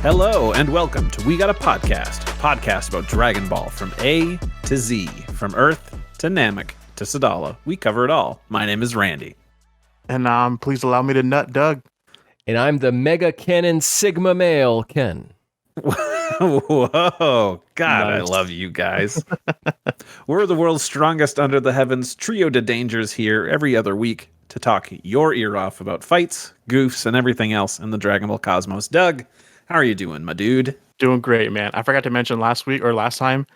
Hello and welcome to We Got a Podcast, a podcast about Dragon Ball from A to Z, from Earth to Namek to Sadala. We cover it all. My name is Randy. And please allow me to nut Doug. And I'm the Mega Cannon Sigma Male, Ken. Whoa, God, nice. I love you guys. We're the world's strongest under the heavens trio de dangers here every other week to talk your ear off about fights, goofs, and everything else in the Dragon Ball cosmos. Doug, how are you doing, my dude? Doing great, man. I forgot to mention last time,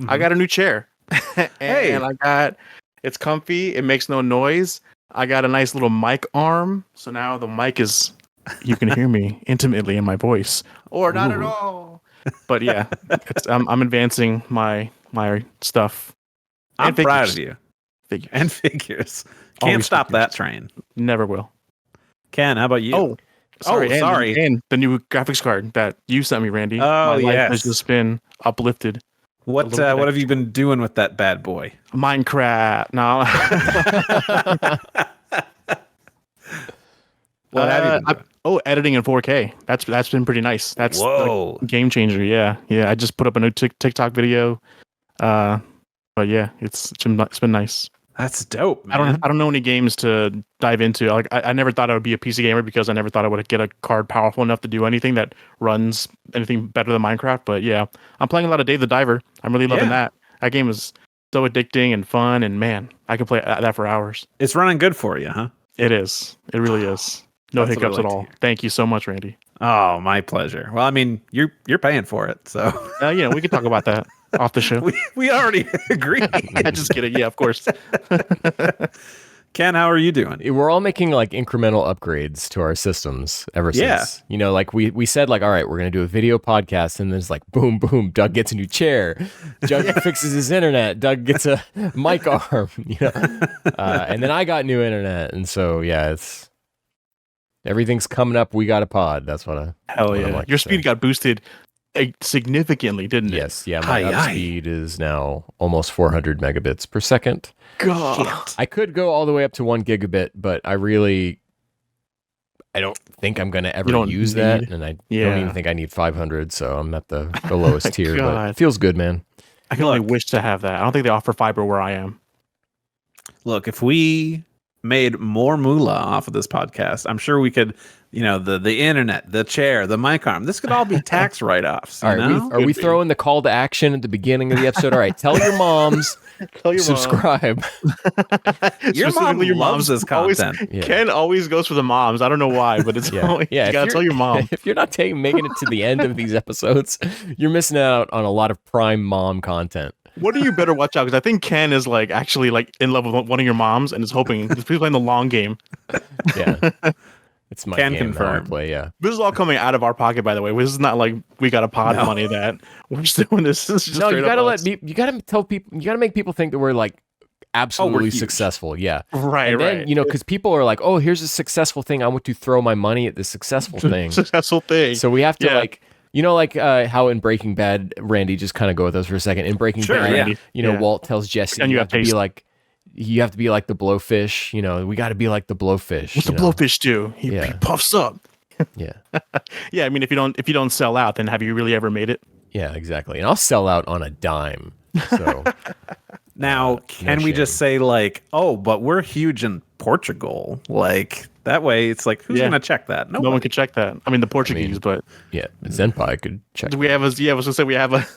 I got a new chair. And it's comfy. It makes no noise. I got a nice little mic arm. So now the mic is, you can hear me intimately in my voice. Or not at all. But yeah, I'm advancing my stuff. I'm proud of you. Figures. Can't always stop figures. That train. Never will. Ken, how about you? Oh, sorry. And the new graphics card that you sent me, Randy. Oh, my life has just been uplifted. What have you been doing with that bad boy? Minecraft. No. What have you been doing? Editing in 4K. That's been pretty nice. That's a game changer. Yeah. I just put up a new TikTok video. But yeah, it's been nice. That's dope, man. I don't know any games to dive into. Like I never thought I would be a PC gamer because I never thought I would get a card powerful enough to do anything that runs anything better than Minecraft. But yeah, I'm playing a lot of Dave the Diver. I'm really loving that. That game is so addicting and fun, and man, I can play that for hours. It's running good for you, huh? It is. It really is. No hiccups at all. Thank you so much, Randy. Oh, my pleasure. Well, I mean, you're paying for it, so we can talk about that off the show. we already agreed. I just kidding. Yeah, of course. Ken, how are you doing? We're all making like incremental upgrades to our systems ever since. You know, like we said, like, all right, we're gonna do a video podcast, and then it's like boom, boom. Doug gets a new chair. Doug fixes his internet. Doug gets a mic arm. You know, and then I got new internet, and so it's. Everything's coming up. We got a pod. That's what I. Hell yeah! Like your speed got boosted significantly, didn't it? Yes. Yeah. My speed is now almost 400 megabits per second. God. I could go all the way up to 1 gigabit, but I don't think I'm going to ever use that, and I don't even think I need 500. So I'm at the lowest tier. But it feels good, man. I can only wish to have that. I don't think they offer fiber where I am. Look, if we made more moolah off of this podcast, I'm sure we could, the internet, the chair, the mic arm, this could all be tax write-offs. All right, are we throwing the call to action at the beginning of the episode? All right, tell your moms, subscribe. Your mom loves this content. Ken always goes for the moms. I don't know why, but it's always, you gotta tell your mom. If you're not making it to the end of these episodes, you're missing out on a lot of prime mom content. What do you better watch out? Because I think Ken is actually in love with one of your moms and is hoping he's playing the long game. Yeah, it's my Can game confirm. That I play. Yeah, this is all coming out of our pocket, by the way. This is not like we got a pod money that we're just doing this. This is just you gotta tell people. You gotta make people think that we're absolutely successful. Yeah, right. And then because people are like, oh, here's a successful thing. I want to throw my money at this successful thing. So we have to how in Breaking Bad, Randy, just kind of go with us for a second. In Breaking Bad, Walt tells Jesse, and you have to be like the blowfish. We got to be like the blowfish. What's the blowfish do? He puffs up. Yeah. Yeah. I mean, if you don't sell out, then have you really ever made it? Yeah, exactly. And I'll sell out on a dime. So now, can we just say but we're huge in Portugal, that way, it's who's going to check that? No one can check that. I mean, the Portuguese, but Zenpai could check. Do we have I was going to say we have a.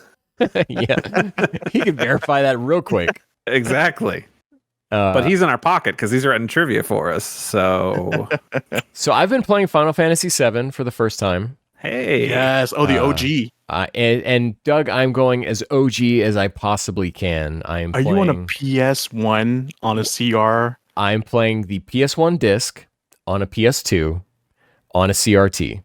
Yeah, he can verify that real quick. Exactly. But he's in our pocket because he's writing trivia for us. So, I've been playing Final Fantasy VII for the first time. Hey, yes. Oh, the OG. And Doug, I'm going as OG as I possibly can. Are you on a PS1 on a CR? I'm playing the PS1 disc on a PS2 on a CRT.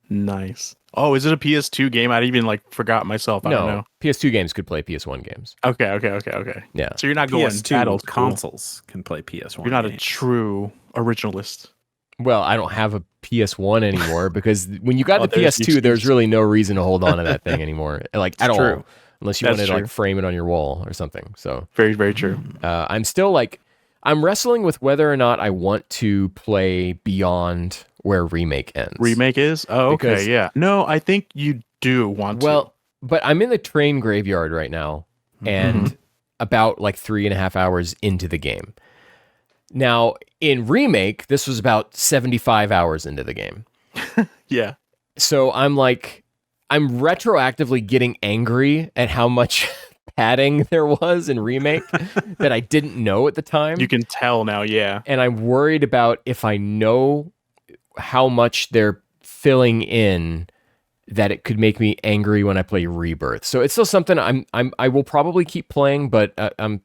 Nice. Oh, is it a PS2 game? I even forgot myself. I don't know. PS2 games could play PS1 games. Okay. Yeah. So you're not going PS2 consoles can play PS1. You're not a true originalist. Well, I don't have a PS1 anymore because when you got the PS2, there's really no reason to hold on to that thing anymore, at all, unless you wanted to frame it on your wall or something. So very, very true. I'm still I'm wrestling with whether or not I want to play beyond where Remake ends. Remake is? Oh, okay, because, yeah. No, I think you do want to. Well, but I'm in the train graveyard right now, and about like 3.5 hours into the game. Now, in Remake, this was about 75 hours into the game. Yeah. So I'm retroactively getting angry at how much padding there was in Remake that I didn't know at the time. You can tell now, yeah. And I'm worried about if I know how much they're filling in, that it could make me angry when I play Rebirth. So it's still something I will probably keep playing, but I'm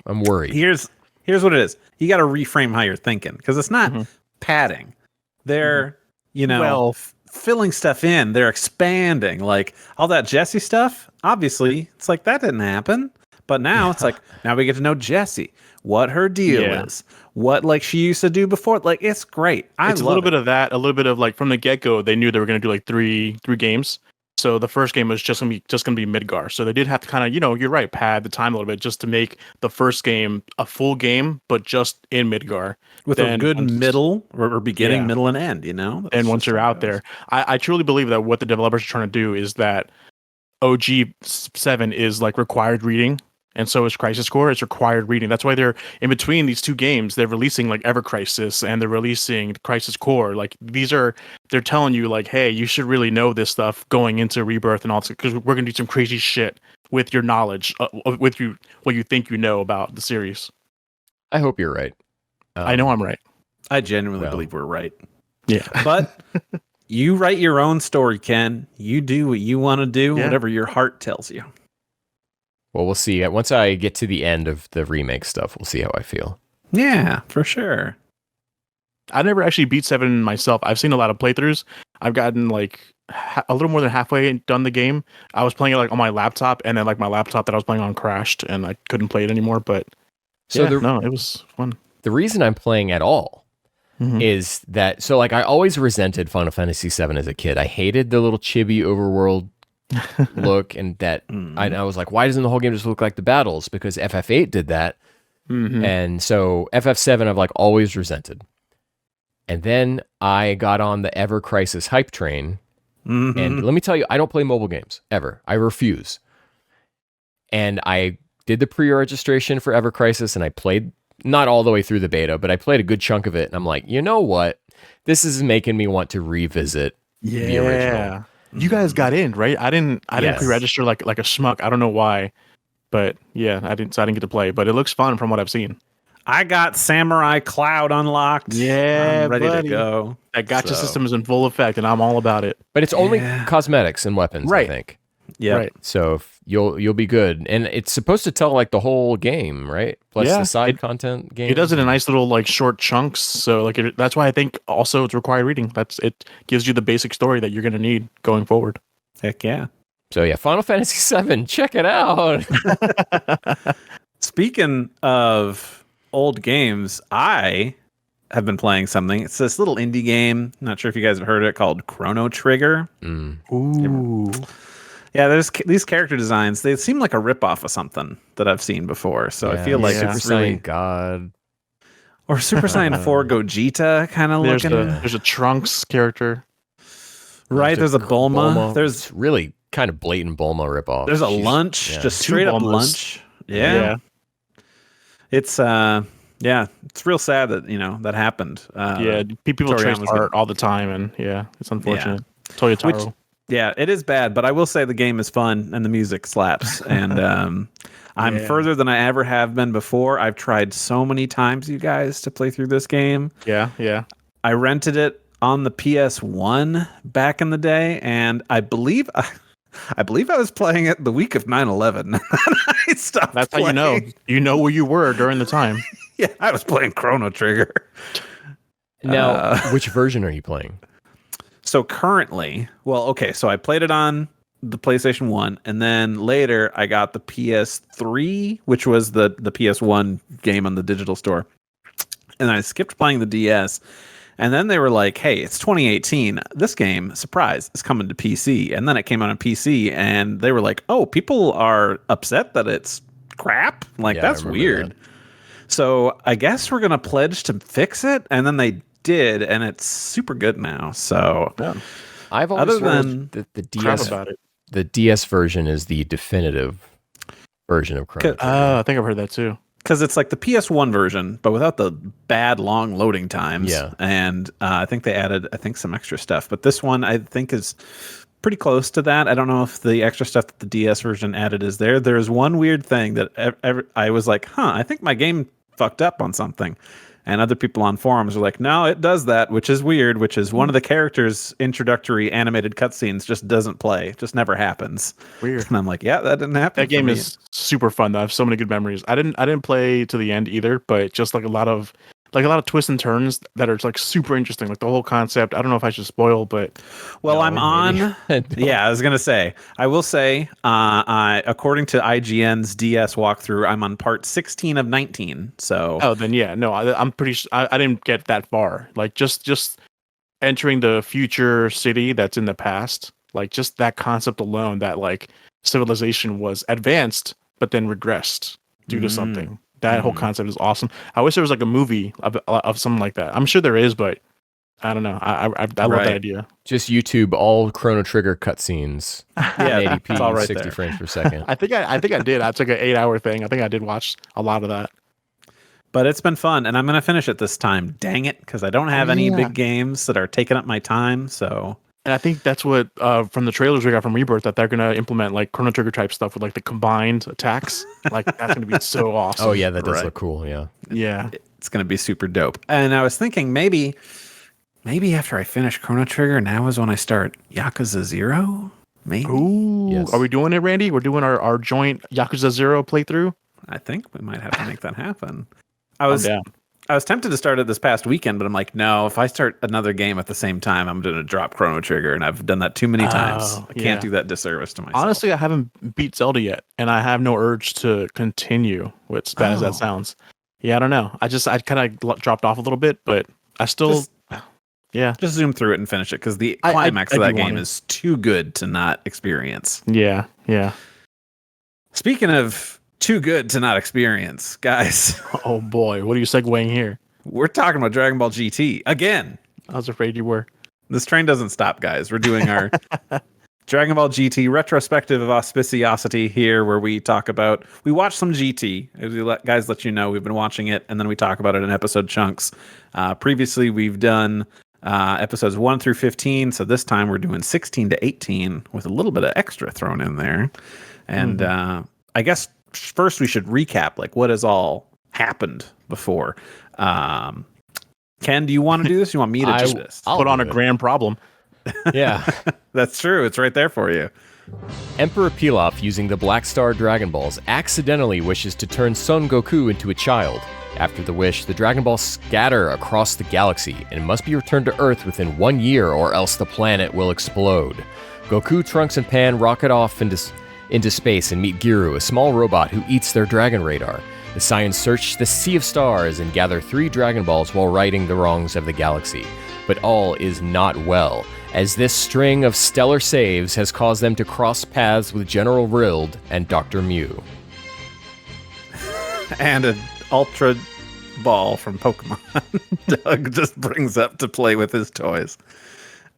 worried. Here's what it is. You got to reframe how you're thinking, because it's not padding. They're filling stuff in. They're expanding, like all that Jessie stuff. Obviously, it's like that didn't happen, but now it's like now we get to know Jessie, what her deal is, what like she used to do before. Like it's great. It's a little bit of that, a little bit of like from the get go. They knew they were going to do like three games. So the first game was just gonna be Midgar. So they did have to kind of, you're right, pad the time a little bit just to make the first game a full game, but just in Midgar with a good middle or beginning, middle, and end. And once you're out there, I truly believe that what the developers are trying to do is that OG 7 is like required reading. And so is Crisis Core. It's required reading. That's why they're in between these two games. They're releasing like Ever Crisis and they're releasing Crisis Core. Like they're telling you like, hey, you should really know this stuff going into Rebirth and all this, because we're gonna do some crazy shit with your knowledge, what you think you know about the series. I hope you're right. I know I'm right. I genuinely believe we're right. Yeah, but you write your own story, Ken. You do what you want to do, whatever your heart tells you. Well, we'll see. Once I get to the end of the remake stuff, we'll see how I feel. Yeah, for sure. I never actually beat 7 myself. I've seen a lot of playthroughs. I've gotten like a little more than halfway done the game. I was playing it like on my laptop, and then like my laptop that I was playing on crashed, and I couldn't play it anymore. But it was fun. The reason I'm playing at all is that, so like I always resented Final Fantasy VII as a kid. I hated the little chibi overworld look, and that I was like, why doesn't the whole game just look like the battles? Because FF8 did that. And so FF7 I've like always resented. And then I got on the Ever Crisis hype train. And let me tell you, I don't play mobile games ever. I refuse. And I did the pre-registration for Ever Crisis, and I played not all the way through the beta, but I played a good chunk of it. And I'm like, you know what? This is making me want to revisit the original. You guys got in, right? I didn't pre-register like a schmuck. I don't know why, but yeah, I didn't get to play. But it looks fun from what I've seen. I got Samurai Cloud unlocked. Yeah, I'm ready to go. That gacha system is in full effect, and I'm all about it. But it's only cosmetics and weapons, right. I think. Yeah. Right. So you'll be good, and it's supposed to tell like the whole game, right? Plus the side content game. It does it in nice little like short chunks. So like that's why I think also it's required reading. It gives you the basic story that you're going to need going forward. Heck yeah. So yeah, Final Fantasy VII, check it out. Speaking of old games, I have been playing something. It's this little indie game. Not sure if you guys have heard of it, called Chrono Trigger. Ooh. Yeah, there's these character designs. They seem like a ripoff of something that I've seen before. So I feel like Super it's really Saiyan God or Super Saiyan 4 Gogeta kind of looking. There's a Trunks character, right? There's a Bulma. There's really kind of blatant Bulma ripoff. There's a lunch, just straight up lunch. Yeah. It's it's real sad that that happened. People trace art all the time, and it's unfortunate. Toyotaro. Yeah, it is bad, but I will say the game is fun and the music slaps. And I'm further than I ever have been before. I've tried so many times, you guys, to play through this game. Yeah. I rented it on the PS1 back in the day, and I believe I was playing it the week of 9/11. I stopped. That's playing. how you know where you were during the time. Yeah, I was playing Chrono Trigger. Now, which version are you playing? So currently, so I played it on the PlayStation 1, and then later I got the PS3, which was the PS1 game on the digital store. And I skipped playing the DS. And then they were like, hey, it's 2018. This game, surprise, is coming to PC. And then it came out on PC, and they were like, oh, people are upset that it's crap? Like, that's weird. That. So I guess we're going to pledge to fix it. And then they did, and it's super good now. So I've always heard that the DS about it. The DS version is the definitive version of Chrono Trigger. I think I've heard that too. Because it's like the PS1 version, but without the bad long loading times. Yeah. And I think they added, some extra stuff. But this one, I think, is pretty close to that. I don't know if the extra stuff that the DS version added is there. There's one weird thing that I was like, I think my game fucked up on something. And other people on forums are like, no, it does that, which is weird, which is one of the characters' introductory animated cutscenes just doesn't play. Just never happens. Weird. And I'm like, yeah, that didn't happen. That game is super fun, though. I have so many good memories. I didn't play to the end either, but just like a lot of twists and turns that are like super interesting. Like the whole concept. I don't know if I should spoil, but I'm on. Yeah, I was gonna say. I will say, according to IGN's DS walkthrough, I'm on part 16 of 19. So. Then yeah, no, I'm pretty sure I didn't get that far. Like just entering the future city that's in the past. Like just that concept alone, that like civilization was advanced but then regressed due to something. That whole concept is awesome. I wish there was like a movie of something like that. I'm sure there is, but I don't know. I love that idea. Just YouTube all Chrono Trigger cutscenes. Yeah, 1080p, it's all right 60 there. frames per second. I think I did. That's like an 8-hour thing. I think I did watch a lot of that. But it's been fun, and I'm going to finish it this time. Dang it, because I don't have any big games that are taking up my time. So. And I think that's what from the trailers we got from Rebirth, that they're gonna implement like Chrono Trigger type stuff with like the combined attacks. Like that's gonna be so awesome. Oh yeah, that does look cool. Yeah. Yeah. It's gonna be super dope. And I was thinking maybe after I finish Chrono Trigger, now is when I start Yakuza 0. Maybe. Ooh. Yes. Are we doing it, Randy? We're doing our joint Yakuza 0 playthrough. I think we might have to make that happen. I was tempted to start it this past weekend, but I'm like, no, if I start another game at the same time, I'm going to drop Chrono Trigger, and I've done that too many times. I can't do that disservice to myself. Honestly, I haven't beat Zelda yet, and I have no urge to continue, as bad as that sounds. Yeah, I don't know. I kind of dropped off a little bit, but I still... Just zoom through it and finish it, because the climax of that game is too good to not experience. Yeah. Speaking of too good to not experience, guys. Oh boy, what are you segueing here? We're talking about Dragon Ball GT again. I was afraid you were. This train doesn't stop, guys. We're doing our Dragon Ball GT retrospective of auspiciosity here, where we watch some GT. As we let you know, we've been watching it, and then we talk about it in episode chunks. Previously, we've done episodes 1 through 15, so this time we're doing 16 to 18 with a little bit of extra thrown in there. And I guess first we should recap like what has all happened before. Ken, do you want to do this? You want me to do this? I'll put on a grand problem. Yeah. That's true. It's right there for you. Emperor Pilaf, using the Black Star Dragon Balls, accidentally wishes to turn Son Goku into a child. After the wish, the Dragon Balls scatter across the galaxy and must be returned to Earth within 1 year, or else the planet will explode. Goku, Trunks, and Pan rocket off into space and meet Giru, a small robot who eats their dragon radar. The Saiyans search the Sea of Stars and gather 3 Dragon Balls while righting the wrongs of the galaxy. But all is not well, as this string of stellar saves has caused them to cross paths with General Rild and Dr. Mew. And an Ultra Ball from Pokemon. Doug just brings up to play with his toys.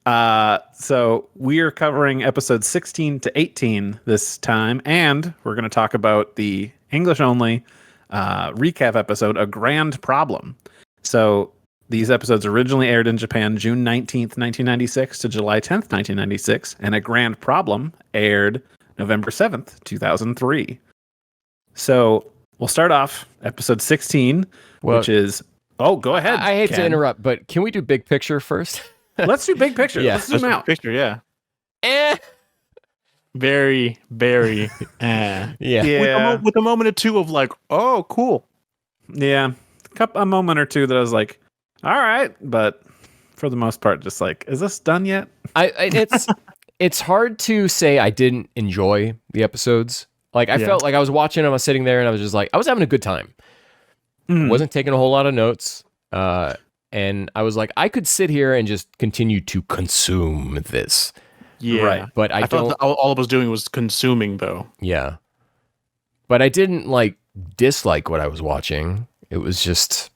So we are covering episodes 16 to 18 this time, and we're going to talk about the English-only recap episode, A Grand Problem. So these episodes originally aired in Japan June 19th, 1996 to July 10th, 1996, and A Grand Problem aired November 7th, 2003. So we'll start off episode 16, which is... Oh, go ahead, I hate Ken. to interrupt, but can we do big picture first? Let's do big picture. Yeah. Let's zoom out. Picture, yeah. Very, very. Yeah. With a moment or two of like, oh, cool. Yeah, a moment or two that I was like, all right, but for the most part, just like, is this done yet? It's hard to say I didn't enjoy the episodes. Like I felt like I was watching them, I was sitting there, and I was just like, I was having a good time. Wasn't taking a whole lot of notes. And I was like, I could sit here and just continue to consume this. Yeah. Right. But I don't... thought all I was doing was consuming, though. Yeah. But I didn't, like, dislike what I was watching. It was just...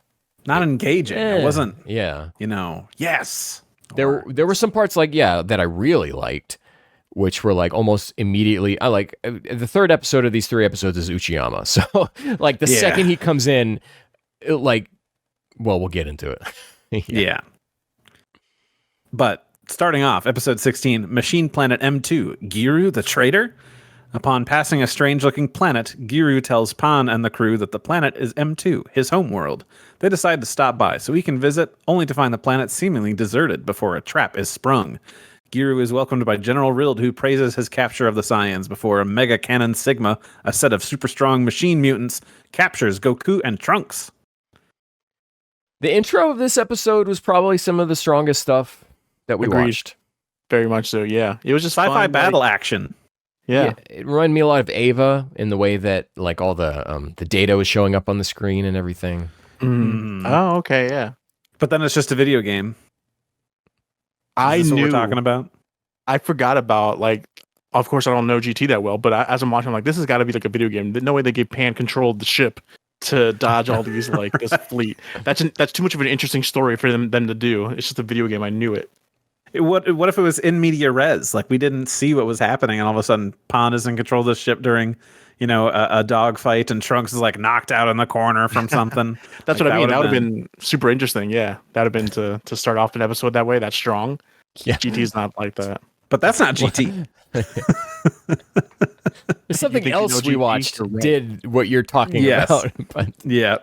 not engaging. It wasn't. Yeah. Yes. There were some parts that I really liked, which were like almost immediately. I like the third episode of these 3 episodes is Uchiyama. So like the second he comes in, we'll get into it. Yeah. But starting off, episode 16, Machine Planet M2, Giru the traitor? Upon passing a strange-looking planet, Giru tells Pan and the crew that the planet is M2, his homeworld. They decide to stop by so he can visit, only to find the planet seemingly deserted before a trap is sprung. Giru is welcomed by General Rild, who praises his capture of the Saiyans before a Mega Cannon Sigma, a set of super-strong machine mutants, captures Goku and Trunks. The intro of this episode was probably some of the strongest stuff that we watched. Very much so, yeah. It was just sci-fi battle action. Yeah. It reminded me a lot of Ava in the way that like all the data was showing up on the screen and everything. Oh, okay, yeah. But then it's just a video game. I knew what we're talking about. I forgot about of course I don't know GT that well, but as I'm watching, I'm like, this has got to be like a video game. No way they gave Pan control of the ship to dodge all these this fleet. That's too much of an interesting story for them to do. It's just a video game. I knew it. What if it was in media res? Like we didn't see what was happening, and all of a sudden Pan is in control of the ship during, a dog fight, and Trunks is like knocked out in the corner from something. That's what I mean. That would have been super interesting. Yeah, that would have been to start off an episode that way. That's strong. Yeah, GT's not like that. But that's not GT. There's something else we watched did what you're talking about. But. Yeah.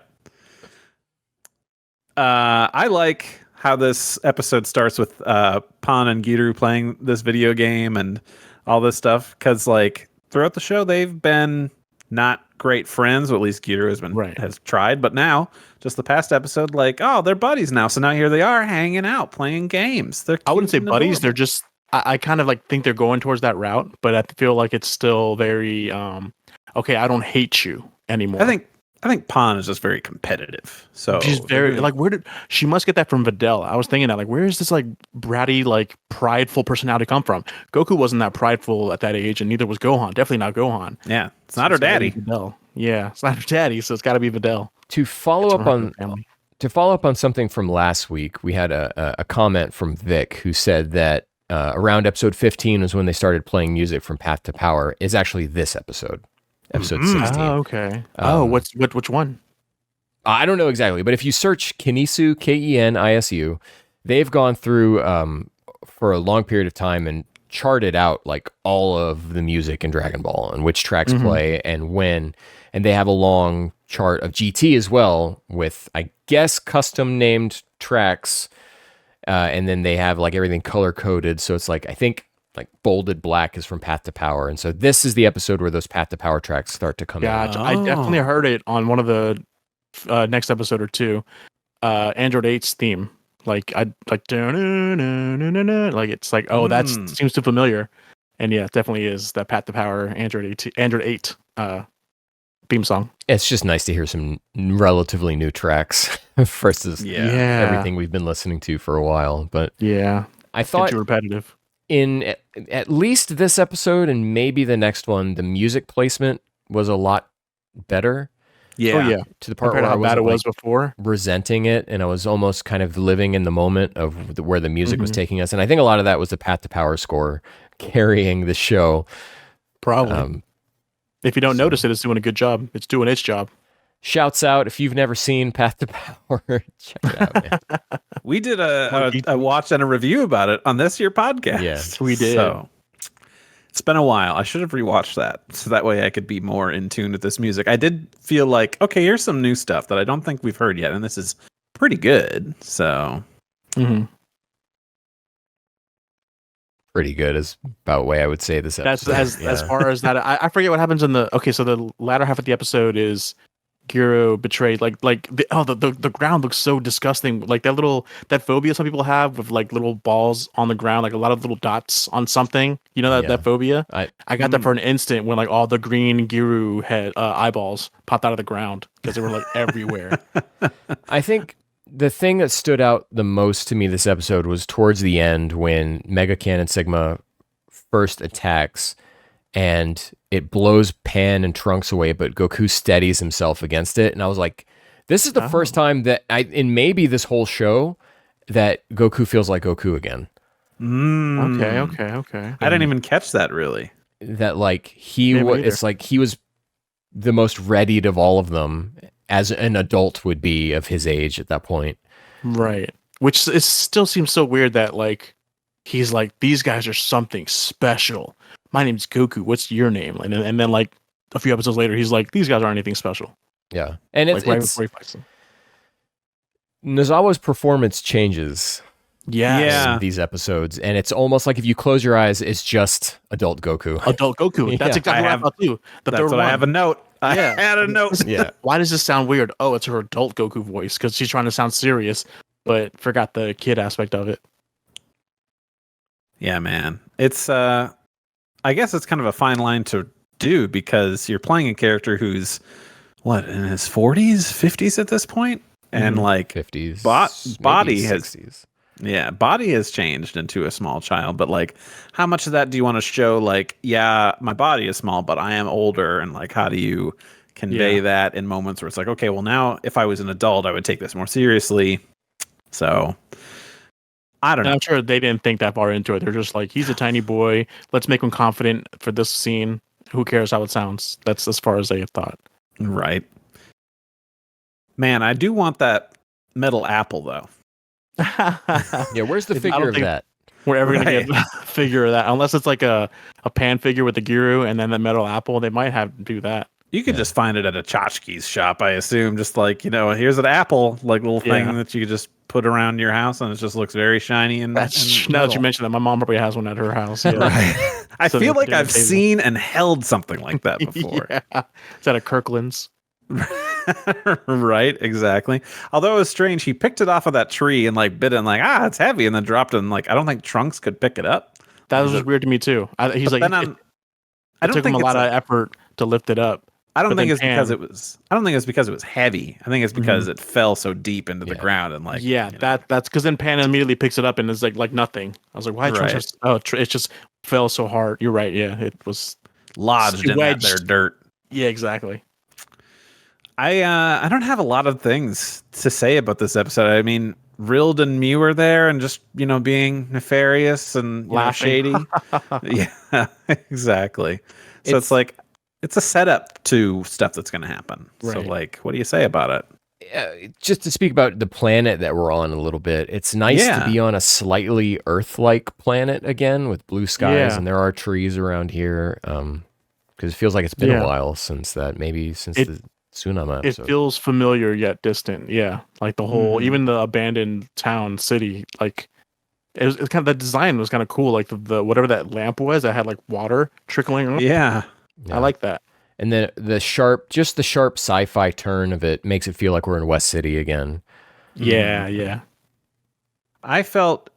I like how this episode starts with Pan and Giru playing this video game and all this stuff, because throughout the show they've been not great friends. Well, at least Giru has tried, but now just the past episode, they're buddies now. So now here they are hanging out playing games. I wouldn't say buddies. They're just I kind of think they're going towards that route, but I feel like it's still very okay. I don't hate you anymore. I think Pan is just very competitive. So she's very where did she must get that from Videl? I was thinking that where is this bratty prideful personality come from? Goku wasn't that prideful at that age, and neither was Gohan. Definitely not Gohan. Yeah, it's not her daddy. Yeah, it's not her daddy, so it's got to be Videl. To follow up on something from last week, we had a comment from Vic who said that around episode 15 was when they started playing music from Path to Power. Is actually this episode 16. Oh, okay. Which one? I don't know exactly, but if you search Kenisu, Kenisu, they've gone through for a long period of time and charted out all of the music in Dragon Ball and which tracks play and when, and they have a long chart of GT as well with, I guess, custom named tracks, and then they have everything color coded, so it's I think bolded black is from Path to Power, and so this is the episode where those Path to Power tracks start to come out. I definitely heard it on one of the next episode or two. Android 8's theme, that seems too familiar, and yeah, it definitely is that Path to Power Android 8 theme song. It's just nice to hear some relatively new tracks versus everything we've been listening to for a while. But yeah, I thought too repetitive. In at least this episode and maybe the next one, the music placement was a lot better. Yeah. Oh, yeah. To the part where how bad it was before. Resenting it, and I was almost kind of living in the moment of where the music was taking us. And I think a lot of that was the Path to Power score carrying the show. Probably. If you don't notice it, it's doing a good job. It's doing its job. Shouts out, if you've never seen Path to Power, check it out, man. We did a watch and a review about it on this year podcast. Yes, we did. So it's been a while. I should have rewatched that, so that way I could be more in tune with this music. I did feel okay, here's some new stuff that I don't think we've heard yet, and this is pretty good. So pretty good is about the way I would say this episode. That's as far as that. I forget what happens in the. Okay, so the latter half of the episode is Giro betrayed. The ground looks so disgusting. That phobia some people have with little balls on the ground, a lot of little dots on something. You know that phobia. I got that for an instant when all the green Giru head eyeballs popped out of the ground because they were everywhere. I think the thing that stood out the most to me this episode was towards the end when Mega Cannon Sigma first attacks and it blows Pan and Trunks away, but Goku steadies himself against it. And I was like, This is the first time that in maybe this whole show that Goku feels like Goku again. Okay. I didn't even catch that really. That like it's like he was the most readied of all of them, as an adult would be of his age at that point. Right. Which it still seems so weird that like he's like, these guys are something special. My name's Goku. What's your name? And then like a few episodes later, he's like, these guys aren't anything special. Yeah, and like, right before he fights them. Nozawa's performance changes. Yeah. In these episodes, and it's almost like if you close your eyes, it's just adult Goku. Adult Goku. That's exactly what I thought too. That's what I have a note. I had a note. Yeah. Why does this sound weird? Oh, it's her adult Goku voice because she's trying to sound serious, but forgot the kid aspect of it. Yeah, man. It's I guess it's kind of a fine line to do because you're playing a character who's what, in his 40s, 50s at this point, and like 50s, body 60s. Body has changed into a small child, but like how much of that do you want to show? Like, yeah, my body is small, but I am older, and like how do you convey that in moments where it's like, okay, well now if I was an adult, I would take this more seriously. So I don't know. I'm sure they didn't think that far into it. They're just like, he's a tiny boy. Let's make him confident for this scene. Who cares how it sounds? That's as far as they have thought. Right. Man, I do want that metal apple though. Yeah, where's the figure of that? We're ever gonna get a figure of that, unless it's like a pan figure with the Giru and then the metal apple. They might have to do that. You could just find it at a tchotchke's shop, I assume. Just like, here's an apple, like little thing that you could just put around your house, and it just looks very shiny. And now that you mention that, my mom probably has one at her house. Yeah. Right. I feel like I've seen and held something like that before. Is that a Kirkland's? Right, exactly. Although it was strange, he picked it off of that tree and like bit it and like, it's heavy, and then dropped it. And like, I don't think Trunks could pick it up. That was just weird to me too. He's like, it took him a lot of effort to lift it up. I don't think it's because it was heavy. I think it's because it fell so deep into the ground and like that's because then Pan immediately picks it up and it's like nothing. I was like, why? It just fell so hard. You're right. Yeah, it was lodged in that there dirt. Yeah, exactly. I don't have a lot of things to say about this episode. I mean, Rild and Mew are there and just being nefarious and shady. Yeah, exactly. So it's like it's a setup to stuff that's going to happen. Right. So like, what do you say about it? Just to speak about the planet that we're on a little bit, it's nice to be on a slightly Earth-like planet again with blue skies, and there are trees around here. Because it feels like it's been a while since the Tsunami episode. It feels familiar yet distant. Yeah, like the whole, even the abandoned town city, like it was kind of, the design was kind of cool. Like the whatever that lamp was that had like water trickling. Yeah. I like that. And then the sharp sci-fi turn of it makes it feel like we're in West City again. Yeah. I felt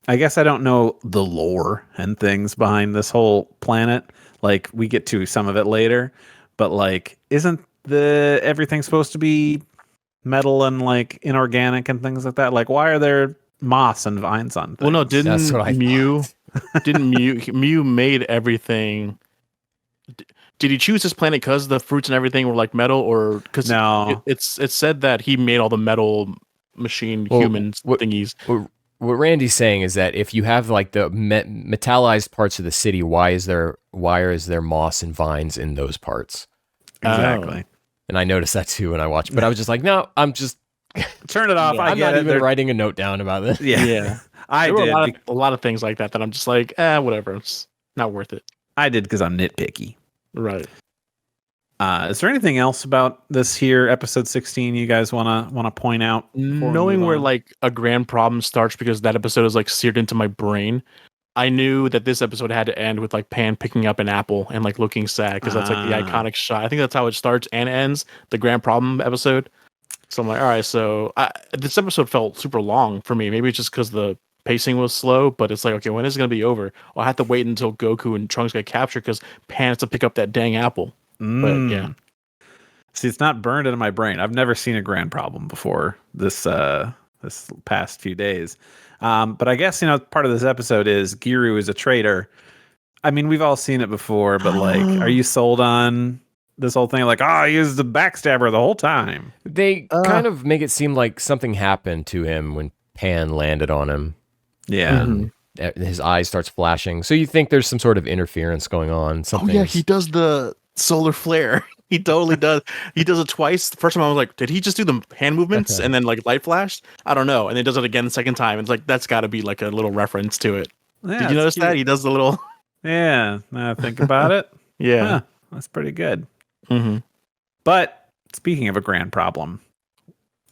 I guess I don't know the lore and things behind this whole planet. Like we get to some of it later. But like, isn't everything supposed to be metal and like inorganic and things like that? Like, why are there moss and vines on things? Well, no, didn't Mew made everything? Did he choose this planet because the fruits and everything were like metal, or because it's said that he made all the metal machine humans thingies? What Randy's saying is that if you have like the metallized parts of the city, why is there moss and vines in those parts? Exactly. And I noticed that too when I watched, but I was just like, no, I'm just turn it off. I'm not even writing a note down about this. Yeah. I did a lot of things like that I'm just like, whatever. It's not worth it. I did because I'm nitpicky. Right. Is there anything else about this here episode 16 you guys want to point out? Knowing where like a grand problem starts, because that episode is like seared into my brain. I knew that this episode had to end with like Pan picking up an apple and like looking sad, because that's like the iconic shot. I think that's how it starts and ends, the grand problem episode. So I'm like, all right, so this episode felt super long for me. Maybe it's just because the pacing was slow, but it's like, okay, when is it going to be over? I'll have to wait until Goku and Trunks get captured because Pan has to pick up that dang apple. But yeah. See, it's not burned into my brain. I've never seen a grand problem before this past few days. But I guess, part of this episode is Giru is a traitor. I mean, we've all seen it before, but like, are you sold on this whole thing like, he was the backstabber the whole time. They kind of make it seem like something happened to him when Pan landed on him. Yeah. His eyes starts flashing. So you think there's some sort of interference going on. Oh yeah, he does the solar flare. He totally does. He does it twice. The first time I was like, did he just do the hand movements and then like light flashed? I don't know. And then he does it again the second time. It's like, that's got to be like a little reference to it. Yeah, did you notice that? He does the little... Yeah, now think about it. Yeah. That's pretty good. Mm-hmm. But speaking of a grand problem,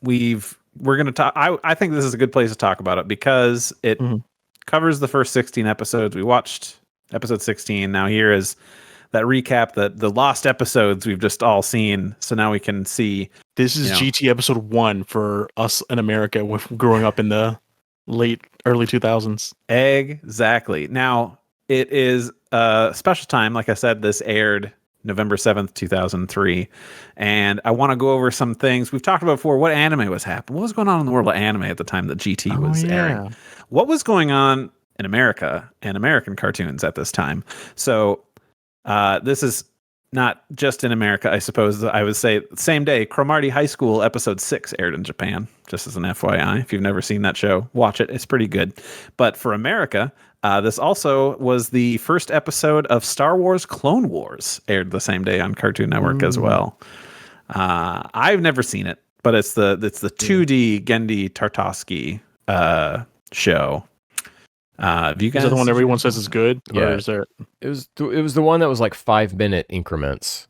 we're going to talk... I think this is a good place to talk about it because it covers the first 16 episodes. We watched episode 16. Now here is that recap, the lost episodes we've just all seen. So now we can see. This is GT episode 1 for us in America growing up in the early 2000s. Exactly. Now it is a special time. Like I said, this aired November 7th, 2003. And I want to go over some things we've talked about before. What anime was happening? What was going on in the world of anime at the time that GT was airing? What was going on in America and American cartoons at this time? So this is not just in America, I suppose. I would say same day, Cromartie High School episode 6 aired in Japan, just as an FYI. If you've never seen that show, watch it. It's pretty good. But for America, this also was the first episode of Star Wars Clone Wars, aired the same day on Cartoon Network as well. I've never seen it, but it's the 2D Genndy Tartakovsky show. Have you guys? Is that the one everyone says is good? Yeah. Or is there... It was the one that was like 5-minute increments.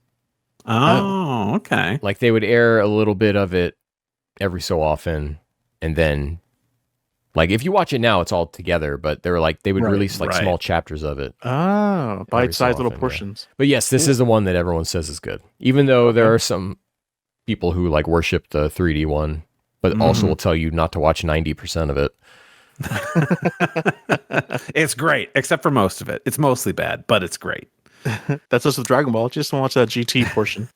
Oh, okay. Like they would air a little bit of it every so often, and then like if you watch it now, it's all together. But they would release like small chapters of it. Oh, bite-sized little often, portions. Yeah. But yes, this is the one that everyone says is good. Even though there are some people who like worship the 3D one, but also will tell you not to watch 90% of it. It's great, except for most of it. It's mostly bad, but it's great. That's us with Dragon Ball. Just watch that GT portion.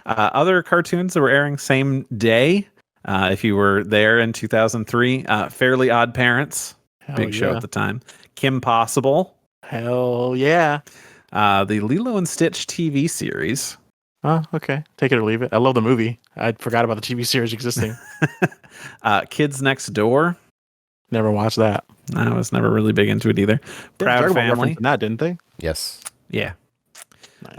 Other cartoons that were airing same day, if you were there in 2003, Fairly Odd Parents, big show at the time. Kim Possible. Hell yeah. The Lilo and Stitch TV series. Oh, okay. Take it or leave it. I love the movie. I forgot about the TV series existing. Kids Next Door. Never watched that. I was never really big into it either. Proud Family. That didn't they? Yes. Yeah.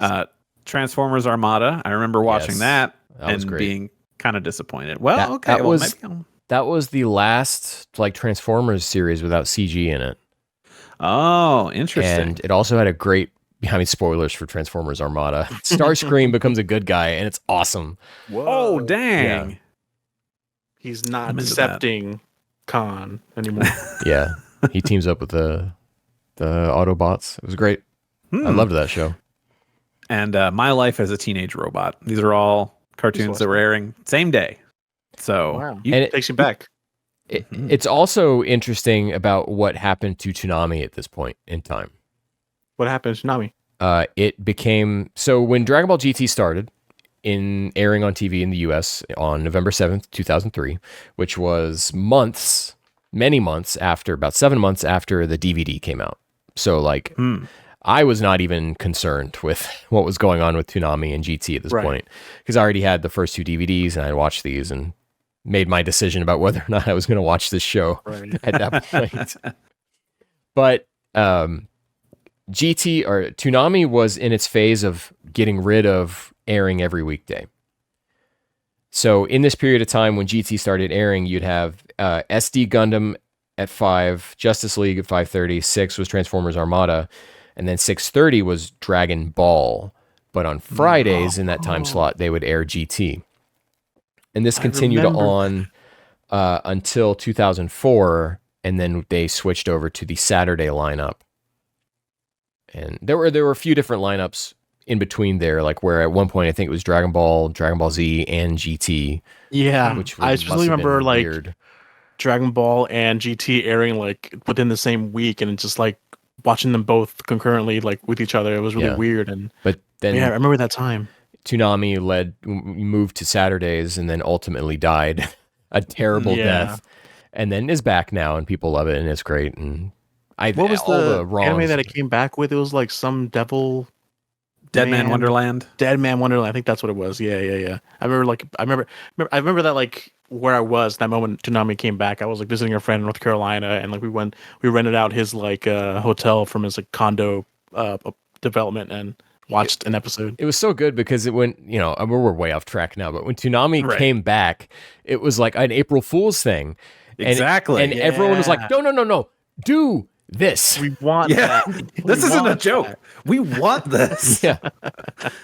Nice. Transformers Armada. I remember watching that and being kind of disappointed. Well, that was the last like Transformers series without CG in it. Oh, interesting. And it also had a great, spoilers for Transformers Armada. Starscream becomes a good guy, and it's awesome. Whoa. Oh, dang. Yeah. He's not accepting Khan anymore. Yeah. He teams up with the Autobots. It was great. I loved that show. And My Life as a Teenage Robot. These are all cartoons that were airing same day. So it takes you back. It's also interesting about what happened to Toonami at this point in time. What happened to Toonami? It became so when Dragon Ball GT started in airing on TV in the US on November 7th, 2003, which was many months after, about 7 months after the DVD came out. So like I was not even concerned with what was going on with Toonami and GT at this point, because I already had the first 2 DVDs and I watched these and made my decision about whether or not I was going to watch this show at that point. But GT or Toonami was in its phase of getting rid of airing every weekday. So in this period of time when GT started airing, you'd have SD Gundam at 5, Justice League at 5:30, 6 was Transformers Armada, and then 6:30 was Dragon Ball. But on Fridays in that time slot, they would air GT. And this continued on until 2004, and then they switched over to the Saturday lineup. And there were a few different lineups in between there, like where at one point I think it was Dragon Ball Z, and GT. Yeah, which I especially remember like weird. Dragon Ball and GT airing like within the same week, and it's just like watching them both concurrently, like with each other. It was really weird. But then, I remember that time. Toonami moved to Saturdays, and then ultimately died a terrible death, and then is back now, and people love it, and it's great. And what was the anime that it came back with? It was like some devil Dead Man Wonderland. Dead Man Wonderland. I think that's what it was. Yeah. I remember that like where I was that moment Toonami came back. I was like visiting a friend in North Carolina, and like we rented out his like hotel from his like condo development and watched an episode. It was so good because it went, we're way off track now, but when Toonami came back, it was like an April Fool's thing. Exactly. And everyone was like, no, do this. We want that. This isn't a joke. That. We want this. Yeah.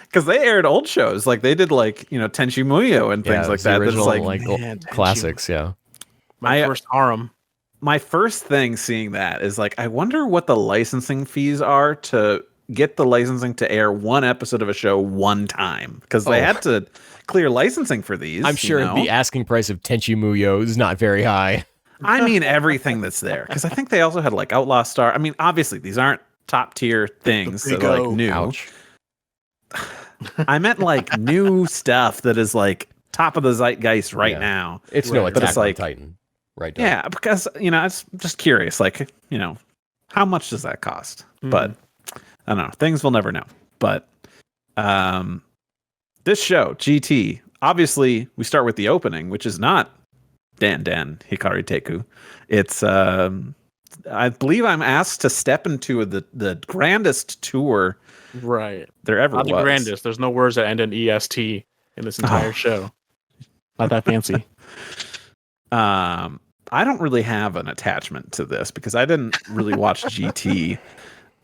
Because they aired old shows. Like they did like, Tenchi Muyo and things like that. Original, that's like classics, yeah. My first harem. My first thing seeing that is like, I wonder what the licensing fees are to get the licensing to air one episode of a show one time. Because they had to clear licensing for these. I'm sure the asking price of Tenchi Muyo is not very high. I mean, everything that's there. Because I think they also had like Outlaw Star. I mean, obviously, these aren't top tier things that are like new. Ouch. I meant like new stuff that is like top of the zeitgeist now. It's no Attack on Titan. Right. Down. Yeah, because, it's just curious. Like, how much does that cost? But I don't know. Things we'll never know. But this show, GT, obviously we start with the opening, which is not Dan Hikari Teku. It's I believe I'm asked to step into the grandest tour there ever was. Not the grandest. There's no words that end in EST in this entire show. Not that fancy. I don't really have an attachment to this because I didn't really watch GT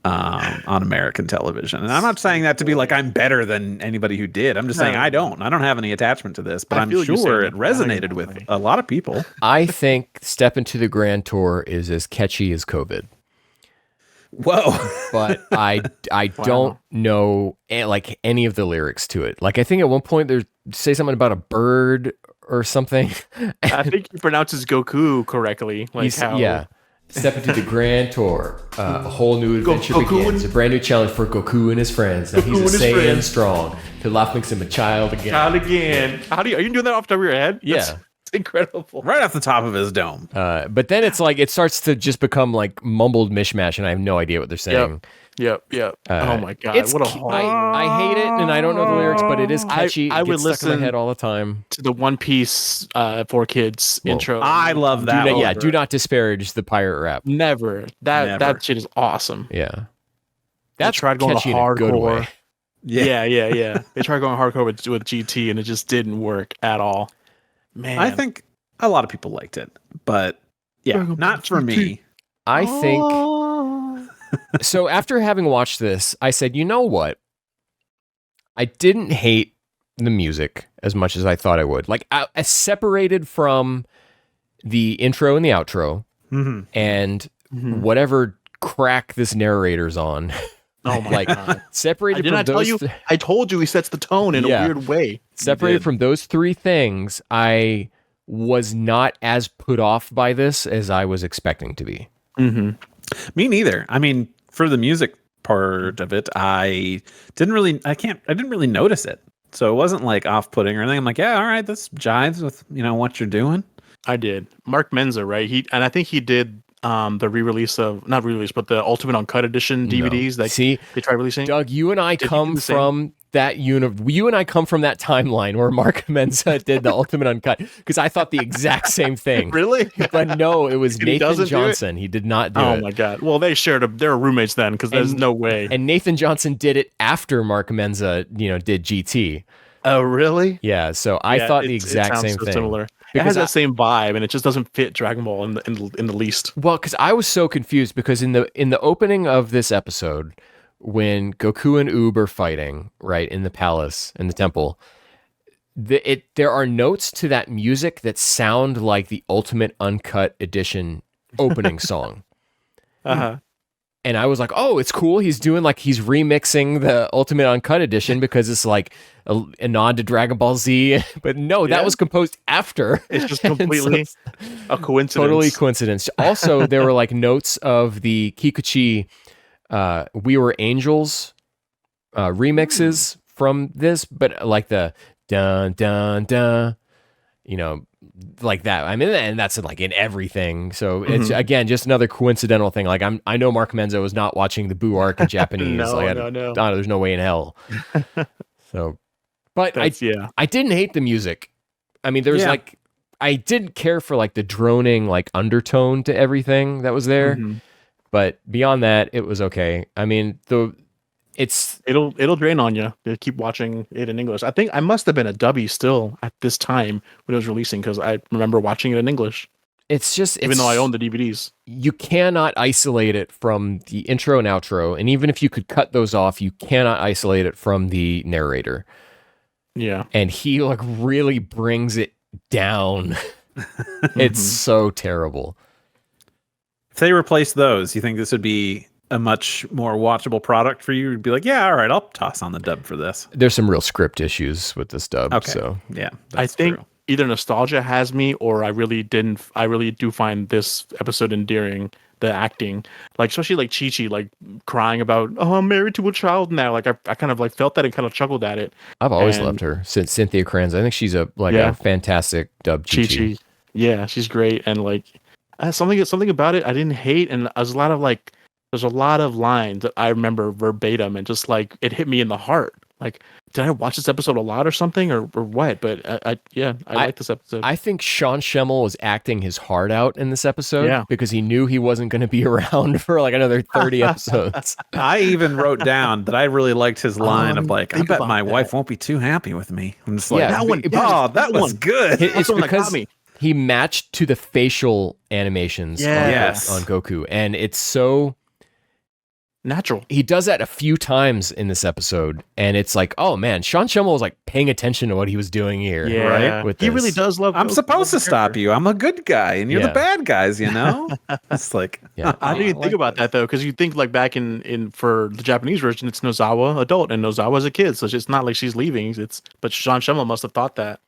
on American television. And I'm not saying that to be like I'm better than anybody who did. I'm just saying I don't have any attachment to this, but I'm sure it resonated with a lot of people. I think Step Into the Grand Tour is as catchy as COVID. Whoa. But I don't know like any of the lyrics to it. Like I think at one point they say something about a bird or something. I think he pronounces Goku correctly. Like Step into the Grand Tour. A whole new adventure begins. A brand new challenge for Goku and his friends. Now he's a Saiyan strong. To life makes him a child again. Are you doing that off the top of your head? Yeah. It's incredible. Right off the top of his dome. But then it's like, it starts to just become like mumbled mishmash and I have no idea what they're saying. Yep. Oh my God. What a horror. I hate it and I don't know the lyrics, but it is catchy. I would listen in my head all the time to the One Piece for Kids intro. I love that. Do not disparage the pirate rap. Never. That shit is awesome. Yeah. They tried going catchy in a good hardcore. way. Yeah. They tried going hardcore with GT and it just didn't work at all. Man. I think a lot of people liked it, but not for me. I think so. After having watched this, I said, you know what? I didn't hate the music as much as I thought I would. Like, I separated from the intro and the outro and whatever crack this narrator's on. Oh my God. Separated from those. I told you he sets the tone in a weird way. Separated from those three things, I was not as put off by this as I was expecting to be. Me neither. I mean, for the music part of it, I didn't really notice it. So it wasn't like off-putting or anything. I'm like, yeah, all right, this jives with, what you're doing. I did. Mark Menza, right? I think he did the re-release of, not re-release, but the Ultimate Uncut Edition DVDs that they tried releasing. Doug, you and I come from that you and I come from that timeline where Mark Menza did the Ultimate Uncut because I thought the exact same thing. Really? But no, it was Nathan Johnson. He did not do it. Oh my God. Well, they were roommates then because there's no way. And Nathan Johnson did it after Mark Menza, did GT. Oh, really? Yeah. So I thought the exact same thing. Similar. It has that same vibe, and it just doesn't fit Dragon Ball in the least. Well, because I was so confused because in the opening of this episode, when Goku and Oob are fighting right in the palace in the temple, there are notes to that music that sound like the Ultimate Uncut Edition opening song. And I was like, oh, it's cool. He's remixing the Ultimate Uncut Edition because it's like a nod to Dragon Ball Z. But no, that was composed after. It's just completely a coincidence. Totally coincidence. Also, there were like notes of the Kikuchi We Were Angels remixes from this, but like the dun dun dun, like that. I mean, and that's like in everything. So it's again just another coincidental thing. Like I know Mark Menzo is not watching the Boo arc in Japanese. No. There's no way in hell. So, but I didn't hate the music. I mean, there's like I didn't care for like the droning like undertone to everything that was there, but beyond that, it was okay. I mean, it'll drain on you to keep watching it in English. I think I must have been a dubby still at this time when it was releasing because I remember watching it in English. Even though I own the DVDs, you cannot isolate it from the intro and outro, and even if you could cut those off, you cannot isolate it from the narrator. Yeah, and he like really brings it down. It's so terrible. If they replace those, you think this would be a much more watchable product for you? You'd be like, yeah, all right, I'll toss on the dub for this. There's some real script issues with this dub. Okay. So yeah, I think either nostalgia has me, or I really do find this episode endearing. The acting, like especially like Chi-Chi, like crying about, oh, I'm married to a child now. Like I kind of like felt that and kind of chuckled at it. I've always loved her since Cynthia Kranz. I think she's a fantastic dub Chi-Chi. Yeah, she's great, and like something about it I didn't hate, and there's a lot of lines that I remember verbatim, and just like it hit me in the heart. Like, did I watch this episode a lot or something, or what? But I like this episode. I think Sean Schemmel was acting his heart out in this episode because he knew he wasn't going to be around for like another 30 episodes. I even wrote down that I really liked his line of like, I bet my wife won't be too happy with me. I'm just like, that was good. It's because he matched to the facial animations on Goku, and it's so natural. He does that a few times in this episode, and it's like, oh man, Sean Schemmel was like paying attention to what he was doing here. Yeah, right? He really does love. I'm supposed to stop you. I'm a good guy, and you're the bad guys. You know, it's like, I didn't even think about that though, because you think like back in for the Japanese version, it's Nozawa adult and Nozawa's a kid, so it's not like she's leaving. But Sean Schemmel must have thought that.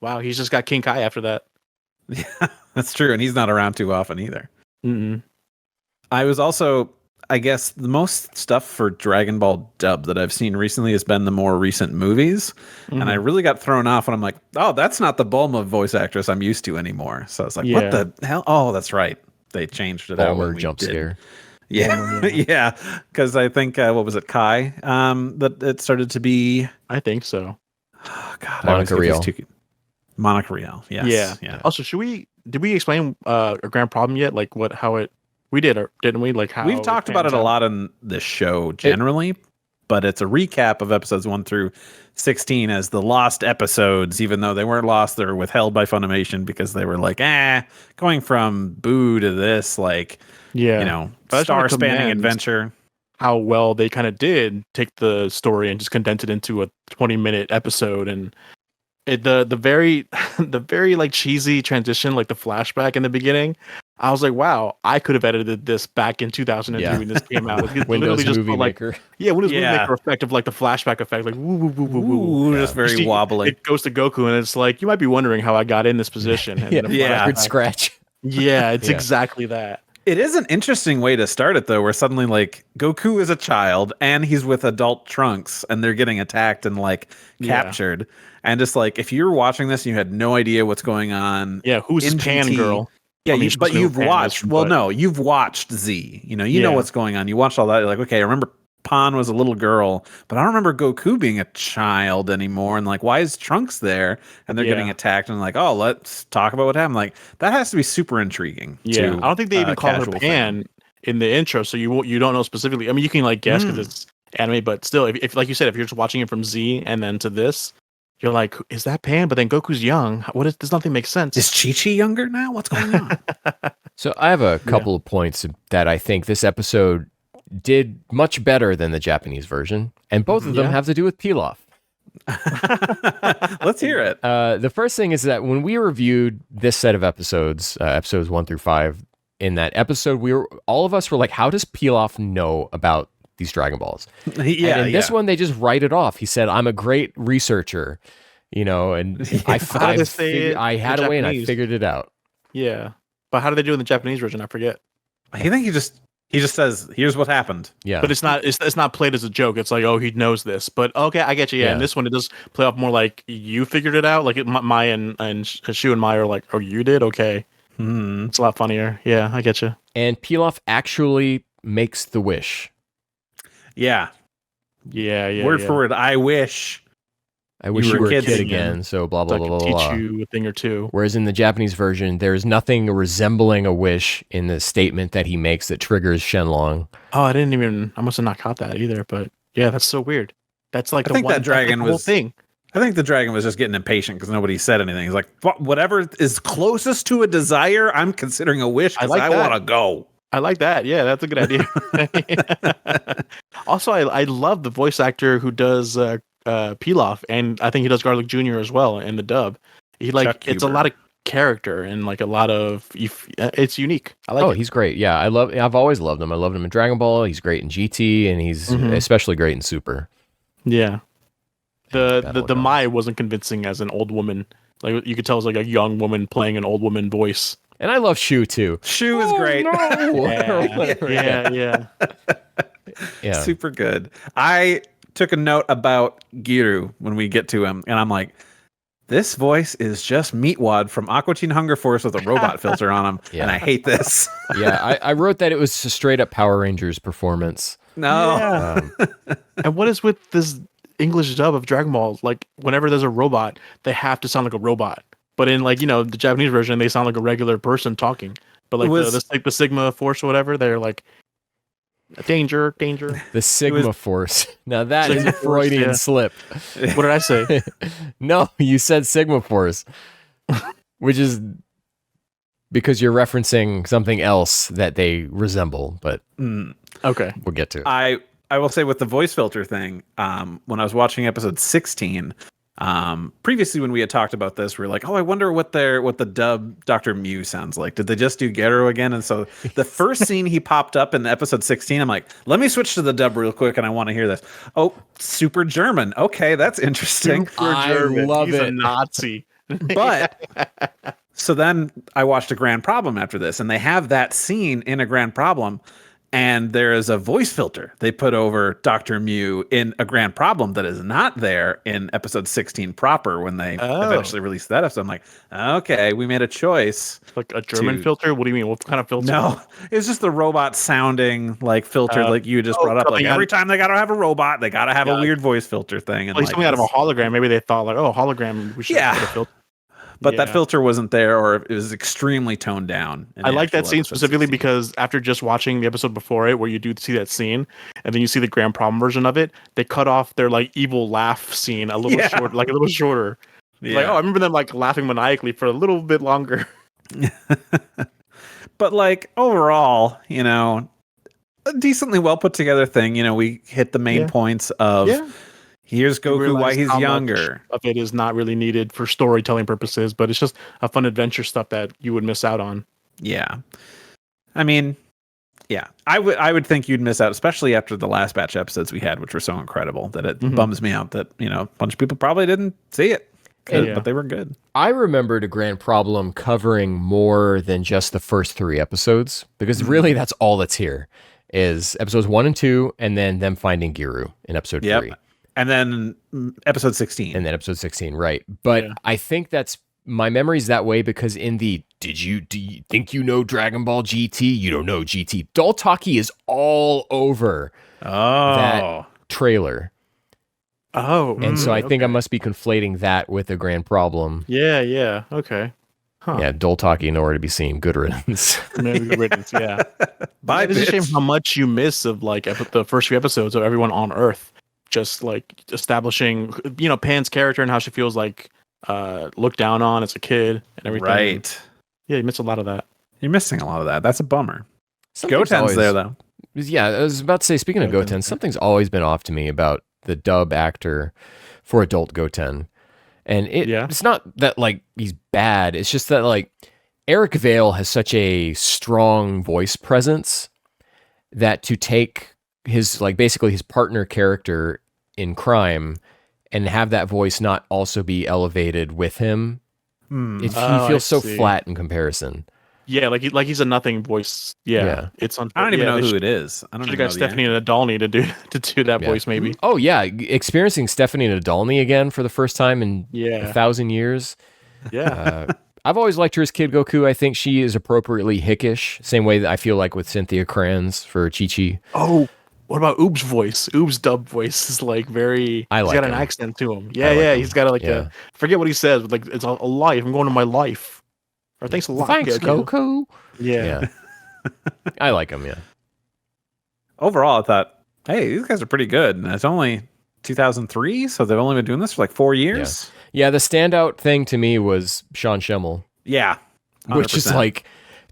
Wow, he's just got King Kai after that. Yeah, that's true, and he's not around too often either. Mm-mm. I was also, I guess, the most stuff for Dragon Ball dub that I've seen recently has been the more recent movies, and I really got thrown off when I'm like, oh, that's not the Bulma voice actress I'm used to anymore. So I was like, what the hell? Oh, that's right, they changed it out. Bulma jump scare. Yeah, yeah, because I think what was it, Kai? That it started to be. I think so. Oh, God, Monica Rial. Monica Rial, yes. Yeah. Also, did we explain a grand problem yet? Like we did, or didn't we? Like how we've talked about it a lot on this show generally, but it's a recap of episodes 1 through 16 as the lost episodes, even though they weren't lost, they were withheld by Funimation because they were like, going from Boo to this, like, star-spanning adventure. How well they kind of did take the story and just condense it into a 20-minute episode, and the very like cheesy transition, like the flashback in the beginning. I was like, wow, I could have edited this back in 2003 when this came out. Windows Movie Maker. Windows Movie Maker effect of like the flashback effect, like woo woo woo woo woo, just very wobbly. It goes to Goku, and it's like, you might be wondering how I got in this position. And record scratch. Yeah, it's exactly that. It is an interesting way to start it, though, where suddenly, like, Goku is a child, and he's with adult Trunks, and they're getting attacked and, like, captured. And just, like, if you're watching this and you had no idea what's going on... Yeah, who's Pan Girl? Yeah, but you've watched... you've watched Z. You know what's going on. You watched all that. You're like, okay, I remember Pan was a little girl, but I don't remember Goku being a child anymore. And, like, why is Trunks there? And they're getting attacked, and like, oh, let's talk about what happened. Like, that has to be super intriguing. Yeah, I don't think they even call her Pan in the intro, so you don't know specifically. I mean, you can, like, guess because it's anime, but still, if like you said, if you're just watching it from Z and then to this, you're like, is that Pan? But then Goku's young. Does nothing make sense? Is Chi-Chi younger now? What's going on? So I have a couple of points that I think this episode did much better than the Japanese version, and both of them have to do with Pilaf. Let's hear it. The first thing is that when we reviewed this set of episodes, episodes 1 through 5, in that episode, all of us were like, how does Pilaf know about these Dragon Balls? And in this one, they just write it off. He said, I'm a great researcher, and I had a way and I figured it out. Yeah. But how do they do in the Japanese version? I forget. I think he just He just says, "Here's what happened." Yeah, but it's not played as a joke. It's like, oh, he knows this. But okay, I get you. Yeah, in this one, it does play off more like you figured it out. Like Maya and Shu and Maya are like, oh, you did? Okay. It's a lot funnier. Yeah, I get you. And Pilaf actually makes the wish. Yeah. Yeah. Word for word. I wish you were a kid again. So blah blah so blah I blah. could blah. teach you a thing or two. Whereas in the Japanese version, there's nothing resembling a wish in the statement that he makes that triggers Shenlong. Oh, I must have not caught that either. But yeah, that's so weird. That's like that dragon whole was thing. I think the dragon was just getting impatient because nobody said anything. He's like, whatever is closest to a desire, I'm considering a wish because I want to go. I like that. Yeah, that's a good idea. Also, I love the voice actor who does Pilaf, and I think he does Garlic Jr. as well in the dub. It's a lot of character and like a lot of it's unique. I like. Oh, it. He's great. Yeah, I've always loved him. I loved him in Dragon Ball. He's great in GT, and he's especially great in Super. Yeah. The Mai wasn't convincing as an old woman. Like you could tell it was like a young woman playing an old woman voice. And I love Shu too. Shu is great. No. Yeah. Super good. I took a note about Giru when we get to him, and I'm like, this voice is just Meatwad from Aqua Teen Hunger Force with a robot filter on him, and I hate this. Yeah, I wrote that it was a straight up Power Rangers performance. No. Yeah. And what is with this English dub of Dragon Ball? Like, whenever there's a robot, they have to sound like a robot. But in like, the Japanese version, they sound like a regular person talking. But like the Sigma Force or whatever, they're like, danger. The Sigma Force. Now that is a Freudian slip. What did I say? No, you said Sigma Force, which is because you're referencing something else that they resemble. But okay, we'll get to it. I will say with the voice filter thing, when I was watching episode 16, previously when we had talked about this, we were like, oh, I wonder what the dub Dr. Mew sounds like. Did they just do Gero again? And so the first scene he popped up in episode 16, I'm like, let me switch to the dub real quick, and I want to hear this. Oh, super German. Okay, that's interesting. I love He's it. a Nazi. But so then I watched A Grand Problem after this, and they have that scene in A Grand Problem. And there is a voice filter they put over Dr. Mew in A Grand Problem that is not there in episode 16 proper when they eventually released that episode. I'm like, okay, we made a choice. Like a German filter? What do you mean? What kind of filter? No, it's just the robot sounding like filter like you just brought up. Like every time they got to have a robot, they got to have a weird voice filter thing. And like something out of a hologram. Maybe they thought like, oh, hologram, we should put a filter. But that filter wasn't there, or it was extremely toned down. I like that scene specifically because after just watching the episode before it, where you do see that scene, and then you see the Grand Problem version of it, they cut off their like evil laugh scene a little short, like a little shorter. Yeah. Like, oh, I remember them like laughing maniacally for a little bit longer. But like overall, a decently well put together thing. We hit the main points of. Yeah. Here's Goku, why he's younger. Of it is not really needed for storytelling purposes, but it's just a fun adventure stuff that you would miss out on. Yeah. I mean, yeah. I would think you'd miss out, especially after the last batch episodes we had, which were so incredible that it bums me out that, a bunch of people probably didn't see it. But they were good. I remembered A Grand Problem covering more than just the first 3 episodes, because really that's all that's here is episodes 1 and 2, and then them finding Giru in episode 3. And then episode 16. And then episode 16, right. But I think that's my memory's that way because in the do you think you know Dragon Ball GT? You don't know GT. Daltaki is all over that trailer. Oh. And so I think I must be conflating that with A Grand Problem. Yeah. Okay. Huh. Yeah, Daltaki nowhere to be seen. Good riddance. Good riddance, yeah. Bye, it's a shame how much you miss of like the first few episodes of everyone on Earth. Just like establishing, Pan's character and how she feels like looked down on as a kid and everything. Right. Yeah, you miss a lot of that. You're missing a lot of that. That's a bummer. Goten's there, though. Yeah, I was about to say, speaking of Goten, something's always been off to me about the dub actor for adult Goten. And it's not that, like, he's bad. It's just that, like, Eric Vale has such a strong voice presence that to take his, like, basically his partner character in crime and have that voice not also be elevated with him, he feels so flat in comparison. Yeah, like he's a nothing voice. Yeah. It's on. I don't even yeah, know they who it is. I don't should even have know got Stephanie Nadolny to do that voice, maybe. Oh yeah, experiencing Stephanie Nadolny again for the first time in Yeah. 1,000 years. Yeah. I've always liked her as Kid Goku. I think she is appropriately hickish. Same way that I feel like with Cynthia Kranz for Chi-Chi. Oh, what about Oob's voice? Oob's dub voice is like very. I He's like got an him. accent to him. I Yeah, like yeah. him. He's got Yeah. forget what he says, but like it's a life. I'm going to my life. Or thanks a lot. Thanks, Goku. Yeah. I like him. Yeah. Overall, I thought, hey, these guys are pretty good. And it's only 2003, so they've only been doing this for like 4 years. Yeah. The standout thing to me was Sean Schemmel. Yeah. 100%. Which is like,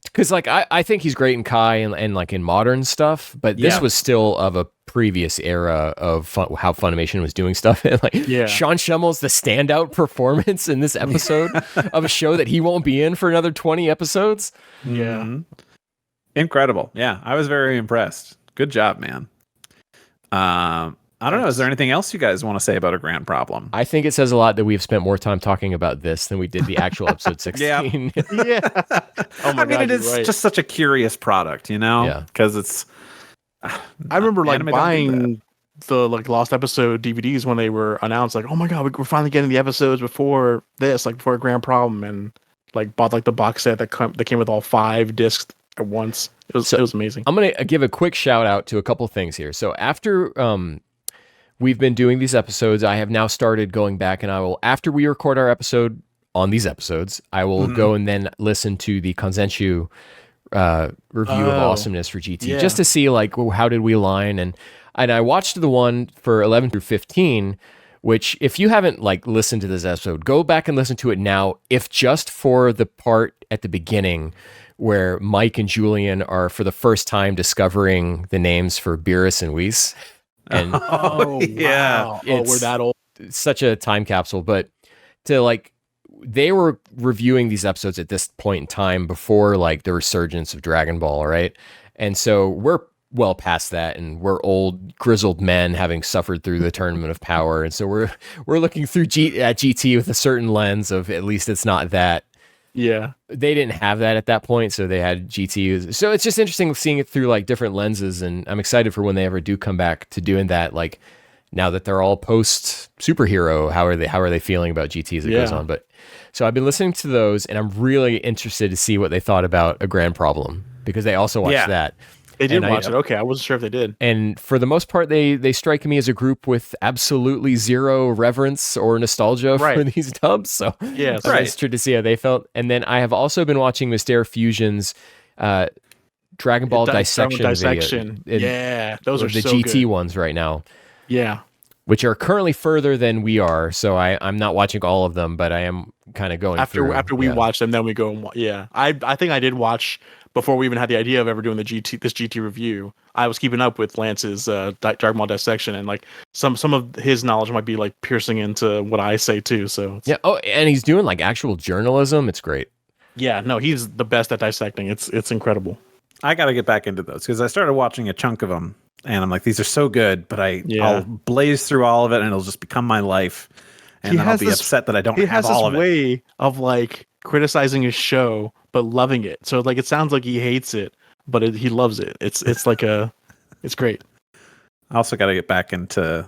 because like I think he's great in Kai and like in modern stuff, but this was still of a previous era of how Funimation was doing stuff. And like Sean Schemmel's the standout performance in this episode of a show that he won't be in for another 20 episodes. Yeah. Mm-hmm. Incredible. Yeah, I was very impressed. Good job, man. I don't know. Is there anything else you guys want to say about A Grand Problem? I think it says a lot that we've spent more time talking about this than we did the actual episode 16. Yeah. Oh my I mean, God, it is just such a curious product, you know? Yeah. Because it's. I remember like buying the like lost episode DVDs when they were announced. Like, oh my God, we're finally getting the episodes before this, like before A Grand Problem, and like bought like the box set that came with all 5 discs at once. It was amazing. I'm gonna give a quick shout out to a couple things here. So after we've been doing these episodes, I have now started going back, and I will, after we record our episode on these episodes, I will go and then listen to the Kanzenshuu review of Awesomeness for GT, just to see like, well, how did we align, and I watched the one for 11 through 15, which if you haven't like listened to this episode, go back and listen to it now, if just for the part at the beginning where Mike and Julian are for the first time discovering the names for Beerus and Whis. And wow. We're that old. It's such a time capsule, but to like, they were reviewing these episodes at this point in time before like the resurgence of Dragon Ball, right? And so we're well past that, and we're old grizzled men having suffered through the Tournament of Power, and so we're looking through at GT with a certain lens of, at least it's not that. Yeah, they didn't have that at that point, so they had GT. So it's just interesting seeing it through like different lenses, and I'm excited for when they ever do come back to doing that. Like now that they're all post superhero, how are they feeling about GT as it goes on? But so I've been listening to those, and I'm really interested to see what they thought about A Grand Problem, because they also watched that. They did watch it. Okay, I wasn't sure if they did. And for the most part, they strike me as a group with absolutely zero reverence or nostalgia for these dubs. So I'm interested to see how they felt. And then I have also been watching Mystere Fusion's Dragon Ball dissection video. Those are the so GT good. ones right now. Yeah. Which are currently further than we are, so I'm not watching all of them, but I am kind of going after we watch them. Then we go and I think I did watch before we even had the idea of ever doing this GT review. I was keeping up with Lance's Dragon Ball dissection, and like some of his knowledge might be like piercing into what I say too. So and he's doing like actual journalism. It's great. Yeah, no, he's the best at dissecting. It's incredible. I got to get back into those because I started watching a chunk of them. And I'm like, these are so good, but I'll blaze through all of it, and it'll just become my life. And then I'll be upset that I don't have all of it. He has this way of like criticizing his show, but loving it. So like, it sounds like he hates it, but he loves it. It's great. I also got to get back into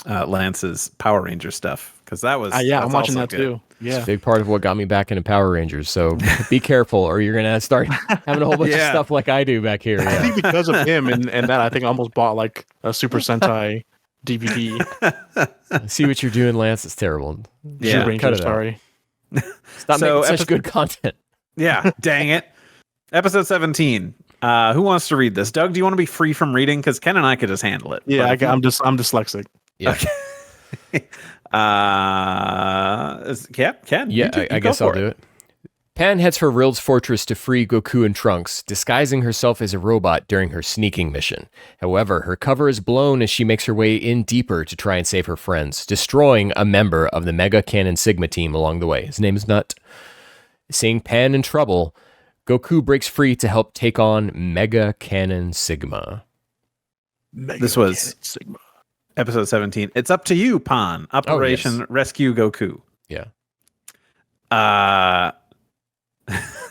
Lance's Power Ranger stuff, because that was I'm watching that good. too. Yeah, it's a big part of what got me back into Power Rangers. So be careful, or you're gonna start having a whole bunch of stuff like I do back here. I think because of him and that, I think I almost bought like a Super Sentai DVD. See what you're doing, Lance. It's terrible. Yeah, Ranger, sorry. Stop making such good content. Yeah, dang it. Episode 17. Who wants to read this? Doug, do you want to be free from reading? Because Ken and I could just handle it. Yeah, I'm dyslexic. Yeah. Okay. Ken? Yeah, I guess I'll do it. Pan heads for Rild's fortress to free Goku and Trunks, disguising herself as a robot during her sneaking mission. However, her cover is blown as she makes her way in deeper to try and save her friends, destroying a member of the Mega Cannon Sigma team along the way. His name is Nut. Seeing Pan in trouble, Goku breaks free to help take on Mega Cannon Sigma. This was Sigma. Episode 17. It's up to you, Pan. Operation Rescue Goku. Yeah.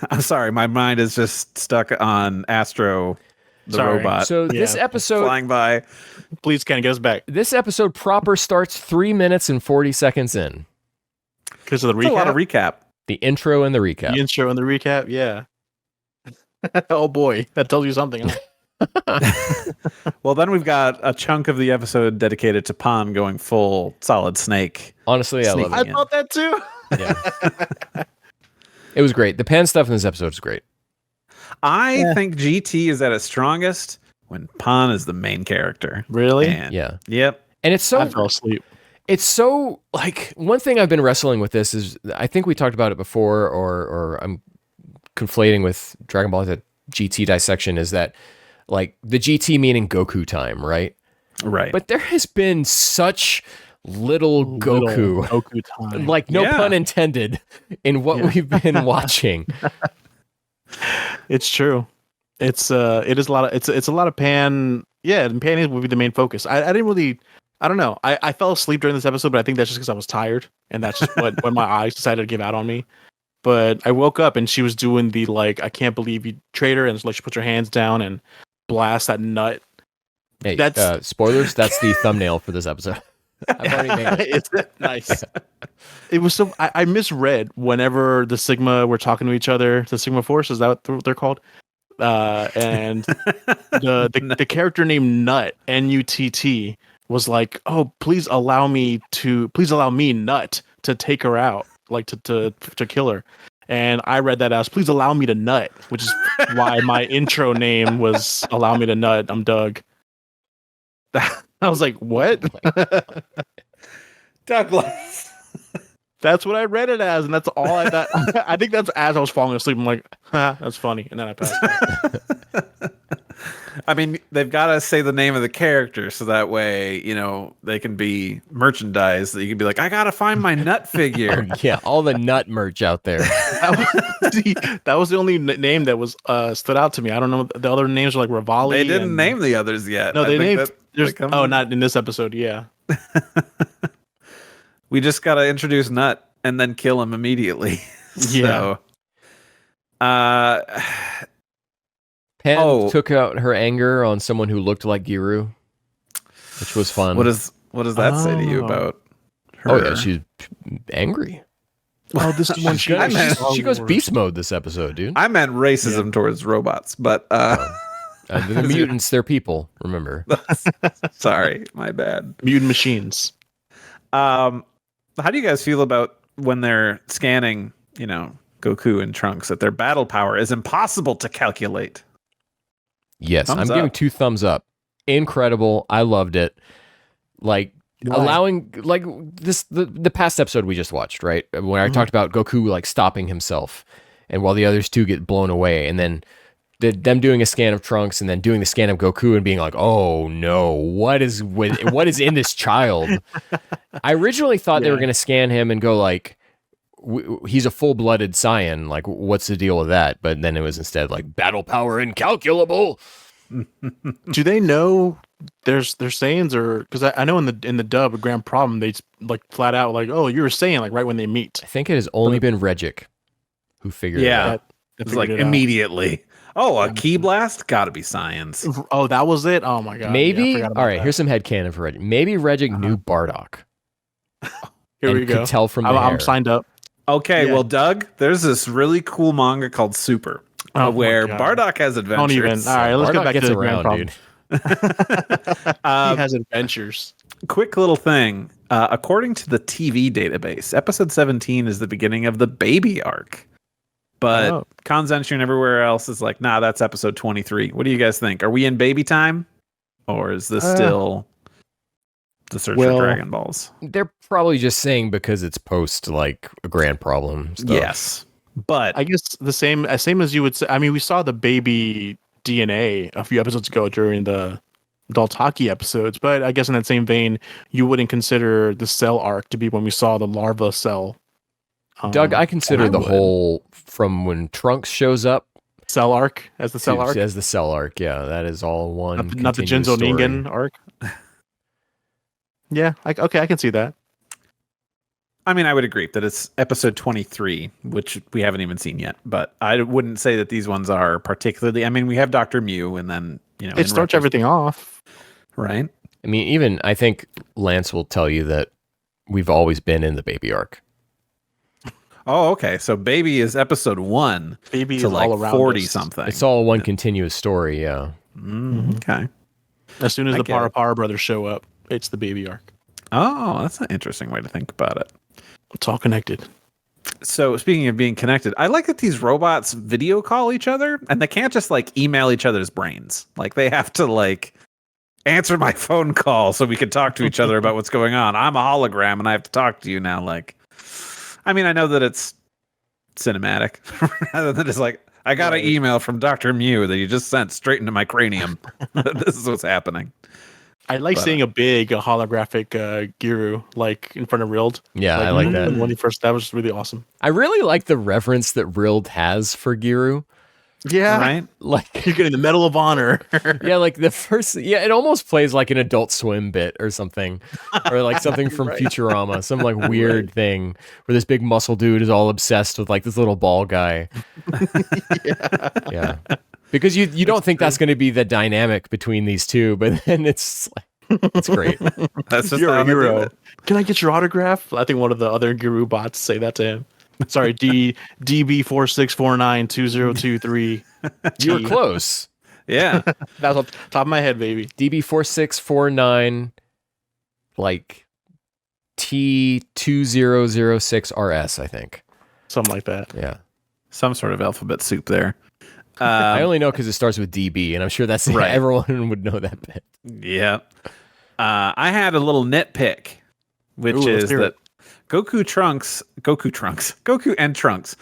I'm sorry, my mind is just stuck on Astro, the robot. So this episode flying by. Please, Ken, get us back. This episode proper starts 3 minutes and 40 seconds in. Because of the recap? That's a lot of recap. The intro and the recap. The intro and the recap, yeah. Oh boy, that tells you something. Huh? Well, then we've got a chunk of the episode dedicated to Pan going full Solid Snake. Honestly, I love it. I thought that too. Yeah. It was great. The Pan stuff in this episode is great. I think GT is at its strongest when Pan is the main character. Really? And, Yeah. Yep. And it's so I fell asleep. It's so like one thing I've been wrestling with this is I think we talked about it before, or I'm conflating with Dragon Ball Z GT dissection, is that like the GT meaning Goku time, right? Right. But there has been such little Goku time. like no pun intended, in what we've been watching. It's true. It is a lot of it's a lot of Pan. Yeah, and Pan would be the main focus. I didn't really. I don't know. I fell asleep during this episode, but I think that's just because I was tired, and that's just when my eyes decided to give out on me. But I woke up and she was doing the like, I can't believe you traitor, and like she puts her hands down and blasts that nut. Hey, that's spoilers. That's the thumbnail for this episode. I've already made it. It's nice. It was so I misread whenever the Sigma were talking to each other. The Sigma Force, is that what they're called? And the character named Nut, Nutt, was like, oh, please allow me Nut to take her out, like to kill her. And I read that as, please allow me to nut, which is why my intro name was Allow Me to Nut. I'm Doug. I was like, what? Douglas. That's what I read it as, and that's all I thought. I think that's as I was falling asleep. I'm like, that's funny. And then I passed out. I mean, they've got to say the name of the character so that way, they can be merchandise that you can be like, I got to find my nut figure. Yeah, all the nut merch out there. That was the only name that was stood out to me. I don't know. The other names were like Rivali. They didn't name the others yet. No, they named. Not in this episode. Yeah. We just got to introduce Nut and then kill him immediately. Yeah. Pan took out her anger on someone who looked like Giru, which was fun. What does that say to you about her? Oh yeah, she's angry. Oh, this is when she goes beast mode this episode, dude. I meant racism towards robots, but the mutants, they're people. Remember? Sorry, my bad. Mutant machines. How do you guys feel about when they're scanning, Goku and Trunks, that their battle power is impossible to calculate? Yes, I'm giving 2 thumbs up. Incredible. I loved it. Like allowing like this the past episode we just watched, right? When I talked about Goku like stopping himself, and while the others 2 get blown away, and then them doing a scan of Trunks and then doing the scan of Goku and being like, oh no, what is in this child? I originally thought they were going to scan him and go like, he's a full-blooded Saiyan, like what's the deal with that? But then it was instead like battle power incalculable. Do they know there's Saiyans, or because I know in the dub of Grand Problem they like flat out like, oh, you're a Saiyan, like right when they meet. I think it has only been Regic who figured it out. It's like immediately. Oh, a Ki Blast? Gotta be Science. Oh, that was it? Oh my god. Maybe. All right, here's some headcanon for Regic. Maybe Regic knew Bardock. Here we go. Could tell from I'm signed up. Okay, well, Doug, there's this really cool manga called Super, where Bardock has adventures. Don't even. All right, let's Bardock get back to the around, Grand dude. He has adventures. Quick little thing. According to the TV database, episode 17 is the beginning of the baby arc. But Kanzenshuu and everywhere else is like, nah, that's episode 23. What do you guys think? Are we in baby time? Or is this still the search for Dragon Balls? They're probably just saying because it's post like a Grand Problem stuff. Yes. But I guess the same as you would say. I mean, we saw the baby DNA a few episodes ago during the Daltaki episodes, but I guess in that same vein, you wouldn't consider the cell arc to be when we saw the larva cell. Doug, I consider the whole from when Trunks shows up cell arc as the cell arc. As the cell arc, yeah, that is all one. Not the Jinzo Ningen arc. Yeah, I can see that. I mean, I would agree that it's episode 23, which we haven't even seen yet. But I wouldn't say that these ones are particularly. I mean, we have Dr. Mew, and then it starts everything off, right? I mean, even I think Lance will tell you that we've always been in the baby arc. Oh, okay. So Baby is episode 1 Baby to is like all around 40 us. something. It's all one continuous story, yeah. Okay. As soon as the Para brothers show up, it's the baby arc. Oh, that's an interesting way to think about it. It's all connected. So speaking of being connected, I like that these robots video call each other, and they can't just like email each other's brains. Like they have to like answer my phone call so we can talk to each other about what's going on. I'm a hologram and I have to talk to you now. Like, I mean, I know that it's cinematic rather than just like, I got an email from Dr. Mew that you just sent straight into my cranium. This is what's happening. I like seeing a holographic Giru like in front of Rild. Yeah, I like that. When he first, that was really awesome. I really like the reverence that Rild has for Giru. Yeah, right. Like you're getting the Medal of Honor. Yeah, like the first. Yeah, it almost plays like an Adult Swim bit or something, or like something from Futurama, some like weird thing where this big muscle dude is all obsessed with like this little ball guy. Yeah. Because you don't think that's going to be the dynamic between these two, but then it's great. That's just you're a hero. Can I get your autograph? I think one of the other Giru bots say that to him. Sorry, DB46492023. You were close. Yeah. That was on top of my head, baby. DB4649 like T2006RS, I think. Something like that. Yeah. Some sort of alphabet soup there. I only know because it starts with DB, and I'm sure that's right. Everyone would know that bit. Yeah. I had a little nitpick, which is that Goku and Trunks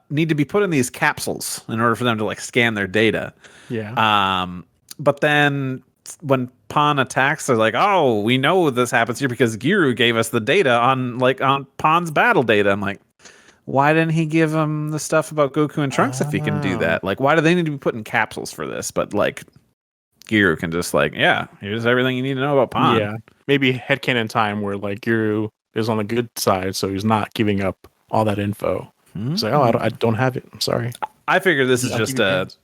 need to be put in these capsules in order for them to like scan their data. Yeah. But then when Pan attacks, they're like, "Oh, we know this happens here because Giru gave us the data on Pan's battle data." I'm like, why didn't he give them the stuff about Goku and Trunks if he can do that? Like, why do they need to be put in capsules for this? But like, Giru can just like, yeah, here's everything you need to know about Pan. Yeah, maybe headcanon time where like Giru is on the good side, so he's not giving up all that info. He's like, oh, I don't have it. I'm sorry. I figure this is just that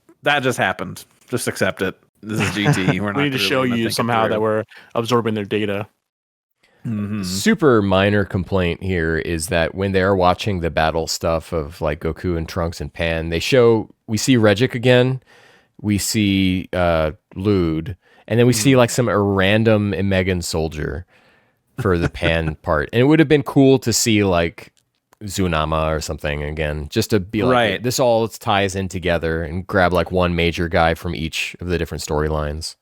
just happened. Just accept it. This is GT. We're not we need to show you somehow that we're absorbing their data. Mm-hmm. Super minor complaint here is that when they're watching the battle stuff of like Goku and Trunks and Pan, we see Regic again, we see Lude, and then we see like some random Megan soldier for the Pan part. And it would have been cool to see like Zunama or something again, just to be like, this all ties in together and grab like one major guy from each of the different storylines.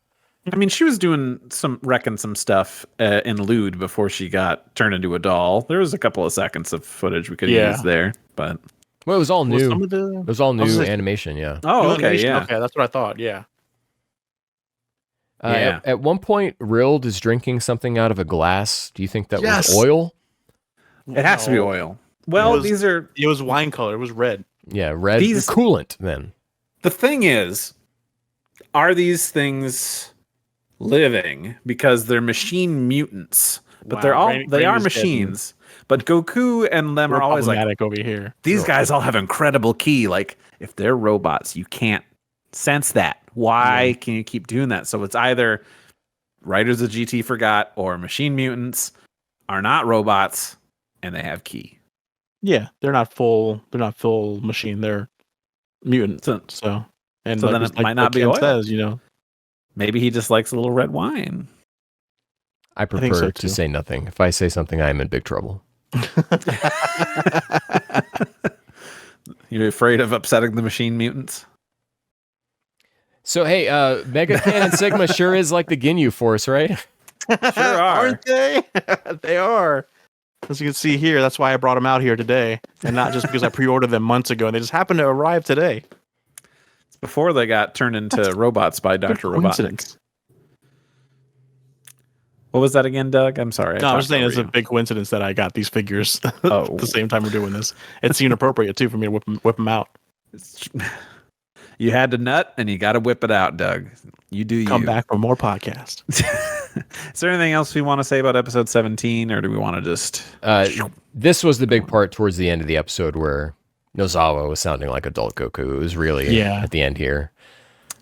I mean, she was doing wrecking some stuff in Lude before she got turned into a doll. There was a couple of seconds of footage we could use there, but it was all new. It was all new animation, yeah. Oh, okay, animation? yeah. Okay, that's what I thought, yeah. At one point, Rild is drinking something out of a glass. Do you think that was oil? It has to be oil. Well, it was wine color. It was red. Yeah, red. These coolant, then. The thing is, are these things living because they're machine mutants? But they are machines. But Goku and them are always like over here. These guys all have incredible ki. Like if they're robots, you can't sense that. Why can you keep doing that? So it's either writers of GT forgot, or machine mutants are not robots and they have ki. Yeah, they're not full machine. They're mutants. So then it might not be oil. Says, you know, maybe he just likes a little red wine. I prefer to say nothing. If I say something, I am in big trouble. You're afraid of upsetting the machine mutants? So, hey, Mega Cannon Sigma sure is like the Ginyu Force, right? Sure are. Aren't they? They are. As you can see here, that's why I brought them out here today, and not just because I pre-ordered them months ago, and they just happened to arrive today. It's before they got turned into robots by Dr. Robotnik. What was that again, Doug? I'm sorry. I was saying it's a big coincidence that I got these figures at the same time we're doing this. It seemed appropriate, too, for me to whip them out. You had to nut, and you got to whip it out, Doug. You do Come back for more podcasts. Is there anything else we want to say about episode 17, or do we want to just... This was the big part towards the end of the episode where Nozawa was sounding like adult Goku. It was really at the end here.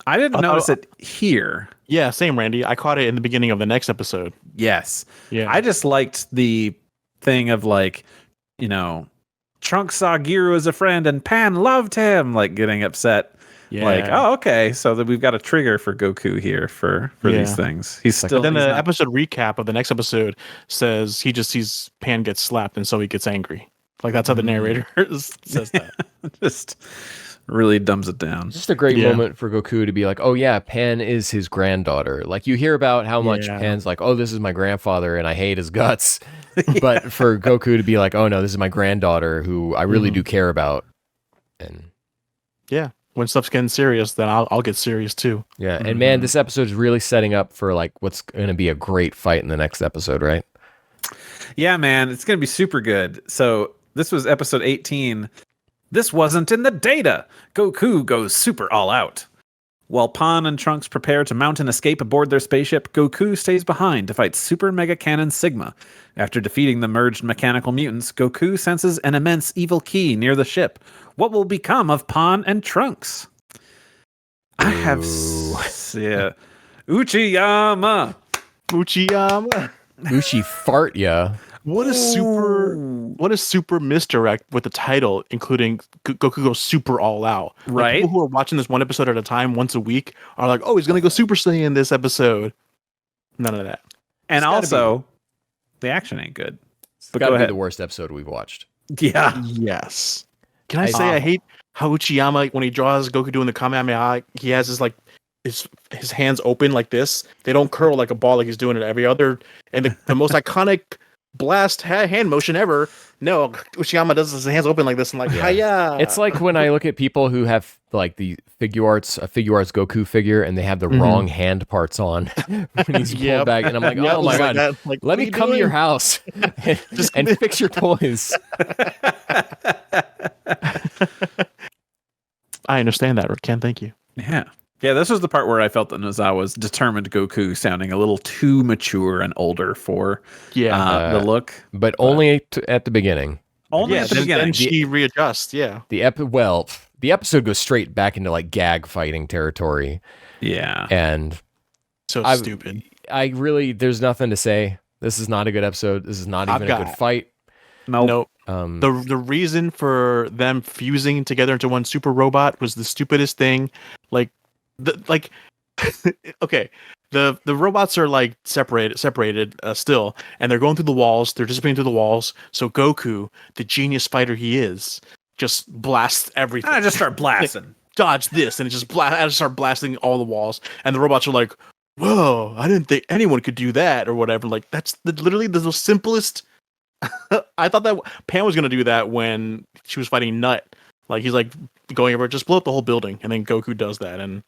I didn't notice it here. Yeah, same, Randy. I caught it in the beginning of the next episode. Yes. Yeah. I just liked the thing of like, you know, Trunks saw Giru as a friend and Pan loved him, like getting upset. Yeah. Like, oh, okay. So that we've got a trigger for Goku here for these things. He's still. But then the episode recap of the next episode says he just sees Pan get slapped and so he gets angry. Like that's how the narrator says that. Just really dumbs it down. Just a great moment for Goku to be like, oh yeah, Pan is his granddaughter. Like you hear about how much Pan's like, oh, this is my grandfather and I hate his guts. But for Goku to be like, oh no, this is my granddaughter who I really do care about. And yeah, when stuff's getting serious, then I'll get serious too. Yeah, and man, this episode's really setting up for like what's going to be a great fight in the next episode, right? Yeah, man, it's going to be super good. So this was episode 18. This wasn't in the data. Goku goes super all out. While Pan and Trunks prepare to mount an escape aboard their spaceship, Goku stays behind to fight Super Mega Cannon Sigma. After defeating the merged mechanical mutants, Goku senses an immense evil key near the ship. What will become of Pan and Trunks? I have... Uchiyama! Uchi fart ya. What a super misdirect with the title, including Goku goes super all out. Like, right? People who are watching this one episode at a time, once a week, are like, "Oh, he's gonna go Super Saiyan this episode." None of that. And also, the action ain't good. But gotta be the worst episode we've watched. Yeah. Yes. Can I say I hate how Uchiyama, when he draws Goku doing the Kamehameha, he has his like his hands open like this. They don't curl like a ball like he's doing it every other. And the most iconic blast hand motion ever. No, Uchiyama does his hands open like this and like, hiya. It's like when I look at people who have like the figure arts Goku figure and they have the wrong hand parts on when he's pulled back. And I'm like, oh my God, like, let me come to your house and fix your toys. I understand that, Ken. Thank you. Yeah. Yeah, this was the part where I felt that Nozawa's determined Goku sounding a little too mature and older for the look. But only at the beginning. Only at the beginning. And she readjusts, The episode goes straight back into like gag fighting territory. Yeah. And stupid. There's nothing to say. This is not a good episode. This is not even a good fight. Nope. The reason for them fusing together into one super robot was the stupidest thing. Okay, the robots are like separated still, and they're going through the walls. They're disappearing through the walls. So Goku, the genius fighter he is, just blasts everything. I just start blasting. Dodge this, and it just I just start blasting all the walls, and the robots are like, "Whoa! I didn't think anyone could do that," or whatever. Like that's literally the simplest. I thought that Pan was gonna do that when she was fighting Nut. Like he's like going over, just blow up the whole building, and then Goku does that, and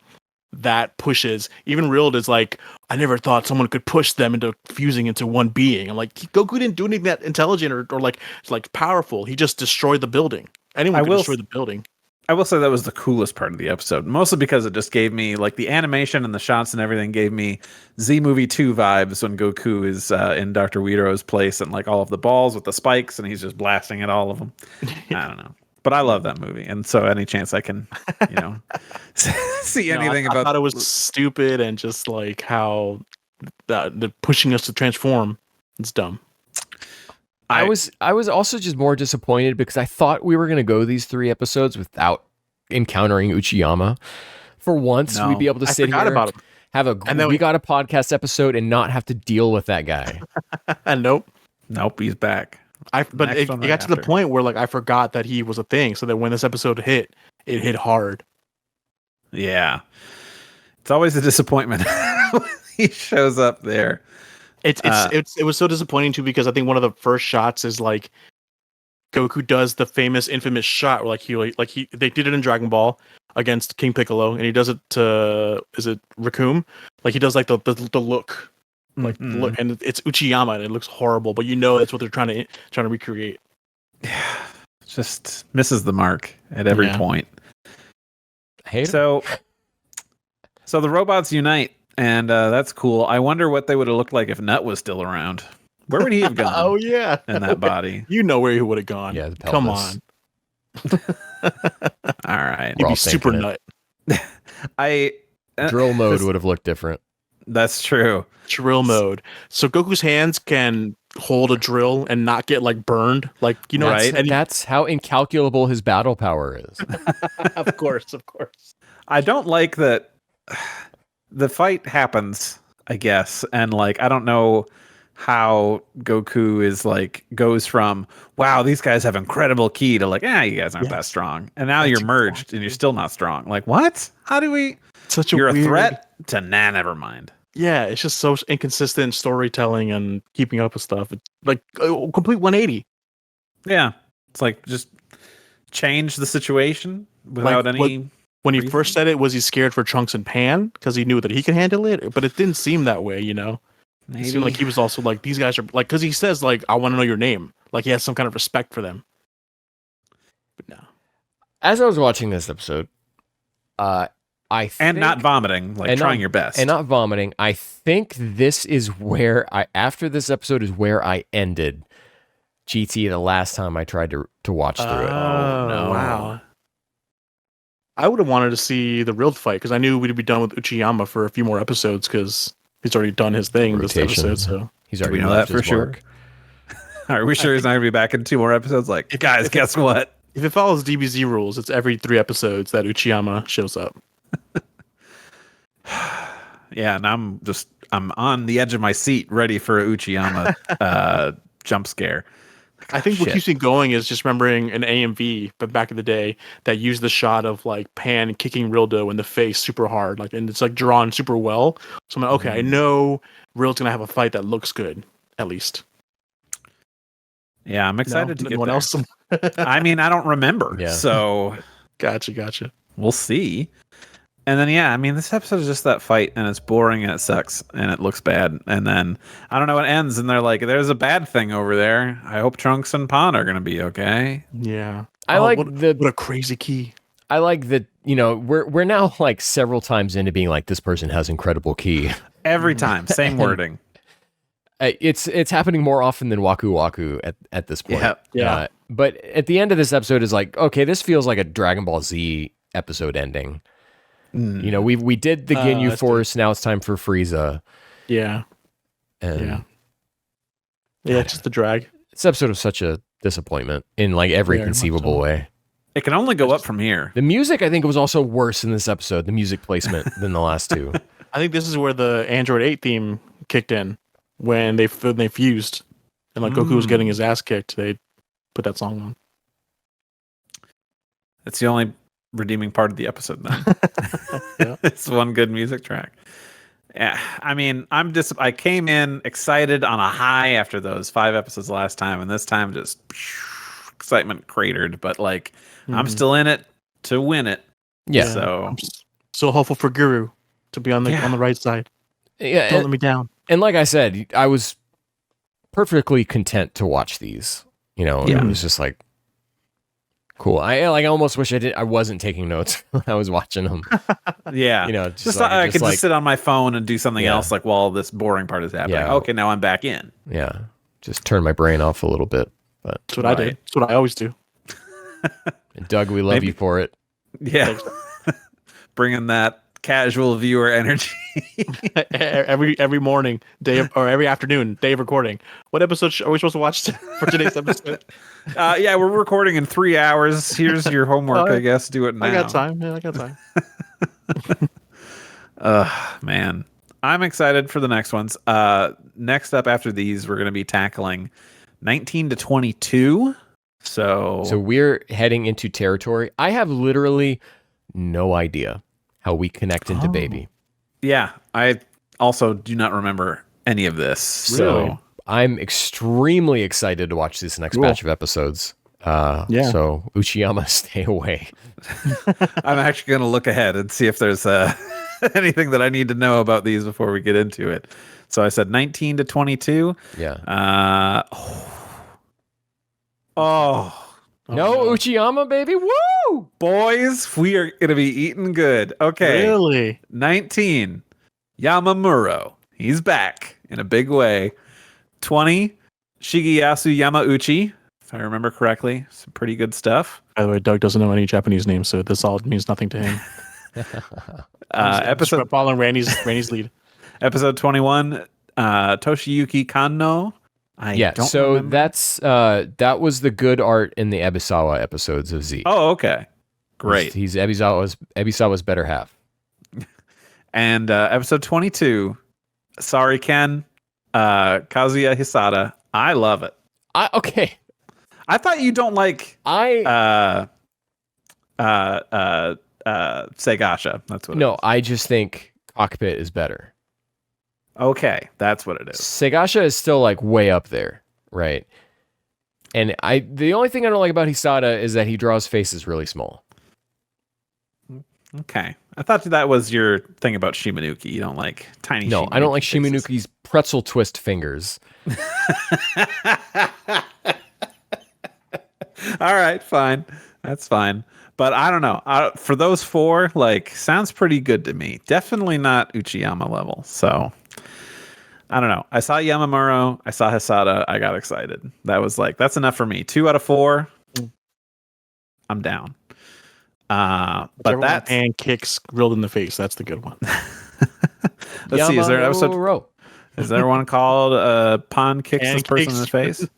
that pushes. Even Reeled is like, I never thought someone could push them into fusing into one being. I'm like, Goku didn't do anything that intelligent or like powerful. He just destroyed the building. Anyone could destroy the building. I will say that was the coolest part of the episode, mostly because it just gave me like the animation and the shots and everything gave me Z Movie 2 vibes when Goku is in Dr. Weero's place and like all of the balls with the spikes and he's just blasting at all of them. I don't know. But I love that movie, and so any chance I can, see anything about. I thought it was stupid and just like how the pushing us to transform. It's dumb. I was also just more disappointed because I thought we were going to go these 3 episodes without encountering Uchiyama. For once, we'd be able to sit here, have we got a podcast episode, and not have to deal with that guy. And nope, he's back. But it got to the point where like I forgot that he was a thing, so that when this episode hit, it hit hard. Yeah, it's always a disappointment when he shows up there. It was so disappointing too because I think one of the first shots is like Goku does the infamous shot where they did it in Dragon Ball against King Piccolo, and he does it to Raccoon? Like he does like the look. Look, and it's Uchiyama, and it looks horrible, but that's what they're trying to recreate. Yeah, just misses the mark at every point. I hate so the robots unite And that's cool. I wonder what they would have looked like if Nut was still around. Where would he have gone? Oh yeah, in that body. You know where he would have gone. Yeah, the come pelvis. on. All right. He'd We're be all super thinking nut. Drill mode would have looked different. That's true. Drill mode. So Goku's hands can hold a drill and not get like burned. Like, you know, Right. That's how incalculable his battle power is. Of course. I don't like that the fight happens, I guess, and like I don't know how Goku is like goes from wow, these guys have incredible ki to like, you guys aren't that strong. And now you're merged and you're still not strong. Like, what? How do we You're a threat to never mind. Yeah, it's just so inconsistent storytelling and keeping up with stuff. It's like a complete 180. Yeah. It's like just change the situation without Like, any when he first said it, was he scared for Trunks and Pan because he knew that he could handle it? But it didn't seem that way, you know? Maybe. It seemed like he was also like, these guys are like, because he says like, I want to know your name. Like he has some kind of respect for them. But no. As I was watching this episode, and not vomiting, like trying your best. And not vomiting. I think this is where after this episode is where I ended GT the last time I tried to watch through it. Oh, no. Wow. I would have wanted to see the real fight because I knew we'd be done with Uchiyama for a few more episodes because he's already done his thing this episode. So he's already know that for sure. Are we sure he's not going to be back in 2 more episodes? Like, guys, guess what? If it follows DBZ rules, it's every 3 episodes that Uchiyama shows up. Yeah, and I'm on the edge of my seat, ready for a Uchiyama jump scare. I think what keeps me going is just remembering an AMV, but back in the day, that used the shot of like Pan kicking Rildo in the face super hard, like, and it's like drawn super well. So I'm like, okay, I know Rildo's gonna have a fight that looks good, at least. Yeah, I'm excited to get there. Else. I mean, I don't remember, so gotcha. We'll see. And then, I mean, this episode is just that fight, and it's boring, and it sucks, and it looks bad. And then, I don't know, it ends, and they're like, there's a bad thing over there. I hope Trunks and Pan are going to be okay. Yeah. I like what a crazy key. I like that, you know, we're now like several times into being like, this person has incredible ki. Every time, same wording. It's happening more often than Waku Waku at this point. Yeah. But at the end of this episode is like, okay, this feels like a Dragon Ball Z episode ending. You know, we did the Ginyu Force. Now it's time for Frieza. Yeah. And it's just the drag. This episode was such a disappointment in like every conceivable way. It can only go up from here. The music, I think, was also worse in this episode. The music placement than the last 2. I think this is where the Android 8 theme kicked in when they fused and like Goku was getting his ass kicked. They put that song on. It's the only redeeming part of the episode then. It's one good music track. Yeah, I mean, I came in excited on a high after those 5 episodes last time, and this time just excitement cratered, but like I'm still in it to win it. Yeah. So I'm so hopeful for Guru to be on the right side. Yeah. Don't let me down. And like I said, I was perfectly content to watch these. You know, it was just like cool. I almost wish I wasn't taking notes when I was watching them. Yeah. You know, I could just sit on my phone and do something else like while this boring part is happening. Yeah. Okay, now I'm back in. Yeah. Just turn my brain off a little bit. But that's what I did. That's what I always do. And Doug, we love you for it. Yeah. Bringing that casual viewer energy. every morning, or every afternoon, day of recording. What episode are we supposed to watch for today's episode? We're recording in 3 hours. Here's your homework, I guess. Do it now. I got time. Yeah, I got time. Man. I'm excited for the next ones. Next up after these, we're going to be tackling 19 to 22. So we're heading into territory. I have literally no idea how we connect into Baby. Yeah, I also do not remember any of this. Really? So I'm extremely excited to watch this next batch of episodes. So Uchiyama, stay away. I'm actually going to look ahead and see if there's anything that I need to know about these before we get into it. So I said 19 to 22. Yeah. No, Uchiyama, baby. Woo! Boys, we are going to be eating good. Okay. Really? 19. Yamamuro. He's back in a big way. 20, Shigeyasu Yamauchi, if I remember correctly. Some pretty good stuff. By the way, Doug doesn't know any Japanese names, so this all means nothing to him. Episode following Randy's lead. Episode 21, Toshiyuki Kanno. So remember. that's that was the good art in the Ebisawa episodes of Z. Oh, okay. Great. He's Ebisawa's better half. And episode 22, Sorry Ken, Kazuya Hisada. I love it. Okay. I thought you don't like Segasha. That's what. No, I just think Cockpit is better. Okay, that's what it is. Segasha is still like way up there, right? And the only thing I don't like about Hisada is that he draws faces really small. Okay. I thought that was your thing about Shimanuki. You don't like tiny No, Shimanuki I don't like faces. Shimanuki's pretzel twist fingers. All right, fine. That's fine. But I don't know. For those four, like, sounds pretty good to me. Definitely not Uchiyama level. So, I don't know. I saw Yamamuro. I saw Hisada. I got excited. That was like, that's enough for me. 2 out of 4. I'm down. But that and kicks grilled in the face. That's the good one. Let's see. Is there an episode? Is there one called Pon kicks this person in the face?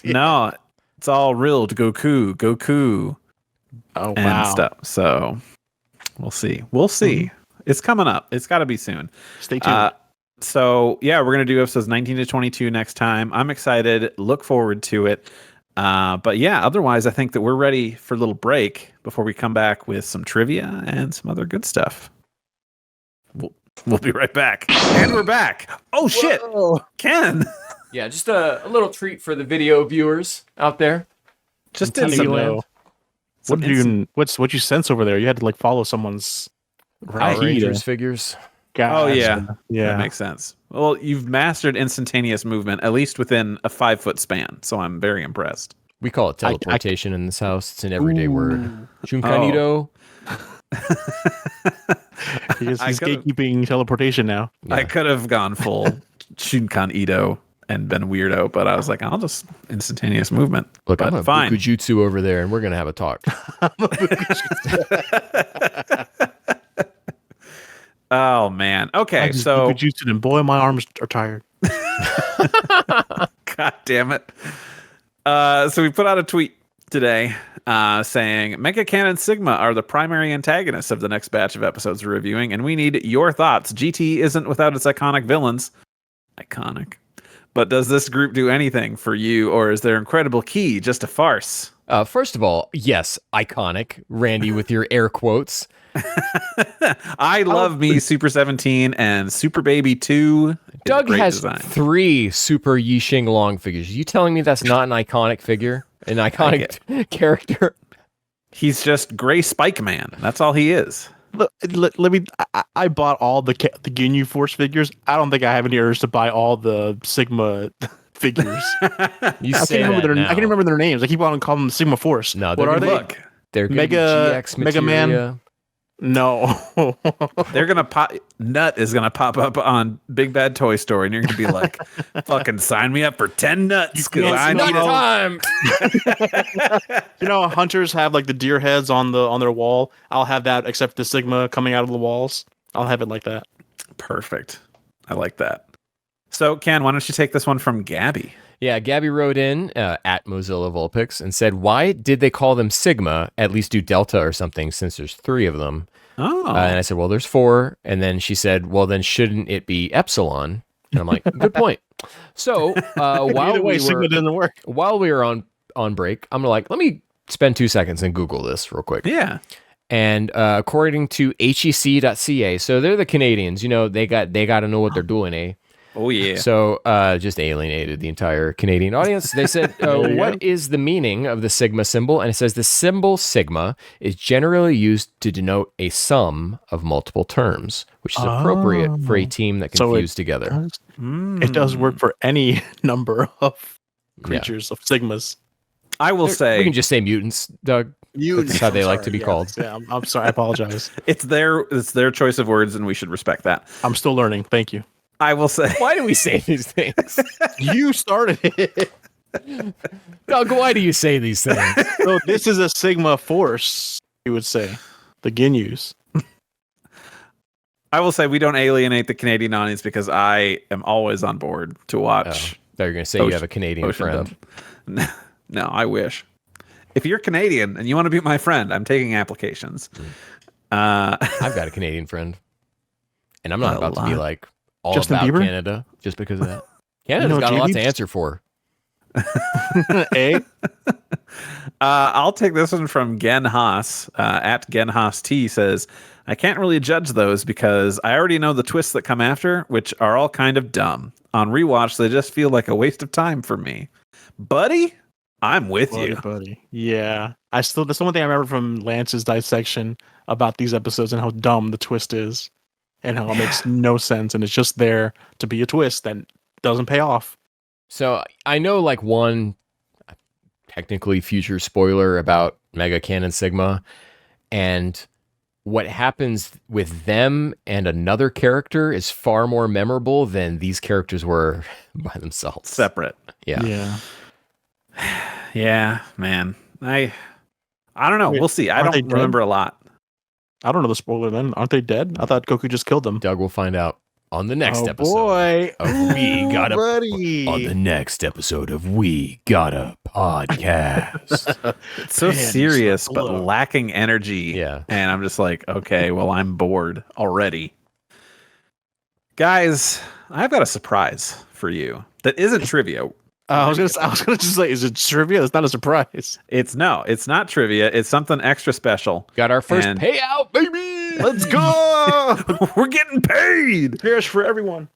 Yeah. No, it's all real to Goku. Oh, and wow. stuff. So we'll see. It's coming up. It's got to be soon. Stay tuned. So yeah, we're gonna do episodes 19 to 22 next time. I'm excited. Look forward to it. But yeah, otherwise, I think that we're ready for a little break before we come back with some trivia and some other good stuff. We'll be right back. And we're back. Oh shit, Ken. Yeah, just a little treat for the video viewers out there. Just did some. What you sense over there? You had to like follow someone's Power Rangers figures. Oh yeah, yeah, that makes sense. Well, you've mastered instantaneous movement, at least within a 5-foot span. So I'm very impressed. We call it teleportation in this house. It's an everyday word. Shunkanito. He's gatekeeping teleportation now. Yeah. I could have gone full Shunkan Ito and been weirdo, but I was like, I'll just instantaneous movement. Look, but I'm a fine. Bukujutsu over there, and we're gonna have a talk. Oh man. Okay, so Bukujutsu, and boy, my arms are tired. God damn it. So we put out a tweet today saying Mecha Cannon Sigma are the primary antagonists of the next batch of episodes we're reviewing, and we need your thoughts. GT isn't without its iconic villains. Iconic. But does this group do anything for you, or is their incredible key just a farce? First of all, yes, iconic. Randy with your air quotes. I love me Super 17 and Super Baby 2. Doug has design. 3 Super Yixing Long figures. You telling me that's not an iconic figure? An iconic character? He's just Gray Spike Man. That's all he is. Let me. I bought all the Ginyu Force figures. I don't think I have any urge to buy all the Sigma figures. I can remember their names. I keep on calling them Sigma Force. No, what are they? Look, they're Mega GX Mega Man. No. They're gonna pop. Nut is gonna pop up on Big Bad Toy Store, and you're gonna be like, "Fucking sign me up for 10 nuts because I need time." You know, hunters have like the deer heads on their wall. I'll have that, except the Sigma coming out of the walls. I'll have it like that. Perfect. I like that. So, Ken, why don't you take this one from Gabby? Yeah, Gabby wrote in at Mozilla Vulpix and said, "Why did they call them Sigma? At least do Delta or something, since there's 3 of them." Oh. And I said, "Well, there's 4." And then she said, "Well, then shouldn't it be Epsilon?" And I'm like, "Good point." So Sigma didn't work. While we were on break, I'm like, let me spend 2 seconds and Google this real quick. Yeah. And according to HEC.ca, so they're the Canadians. You know, they got to know what they're doing, eh? Oh, yeah. So just alienated the entire Canadian audience. They said, what is the meaning of the Sigma symbol? And it says the symbol Sigma is generally used to denote a sum of multiple terms, which is appropriate for a team that can fuse together. It does work for any number of creatures of Sigmas. I will say... We can just say mutants, Doug. That's how they like to be called. Yeah, I'm sorry. I apologize. It's their choice of words, and we should respect that. I'm still learning. Thank you. I will say. Why do we say these things? You started it. Doug, why do you say these things? So this is a Sigma force, you would say. The Ginyus. I will say we don't alienate the Canadian audience because I am always on board to watch. Thought you were going to say you have a Canadian friend. No, I wish. If you're Canadian and you want to be my friend, I'm taking applications. I've got a Canadian friend. And I'm not about to be like all Justin about Bieber? Canada just because of that. Canada's got a lot to answer for. I'll take this one from Gen Haas. At Gen Haas T says, I can't really judge those because I already know the twists that come after, which are all kind of dumb. On rewatch, they just feel like a waste of time for me. Buddy, I'm with you. Buddy. Yeah. That's the one thing I remember from Lance's dissection about these episodes and how dumb the twist is and how it makes no sense and it's just there to be a twist that doesn't pay off. So I know like one technically future spoiler about Mega Canon Sigma, and what happens with them and another character is far more memorable than these characters were by themselves. Separate. Yeah. Yeah, man. I don't know. We'll see. I don't remember a lot. I don't know the spoiler then. Aren't they dead? I thought Goku just killed them. Doug will find out on the next episode. Boy. Of We Gotta buddy. On the next episode of We Gotta Podcast. It's so serious, but lacking energy. Yeah. And I'm just like, okay, well, I'm bored already. Guys, I've got a surprise for you that isn't trivia. I was gonna just say, is it trivia? It's not a surprise. It's not trivia. It's something extra special. Got our first payout, baby. Let's go. We're getting paid. Cheers for everyone.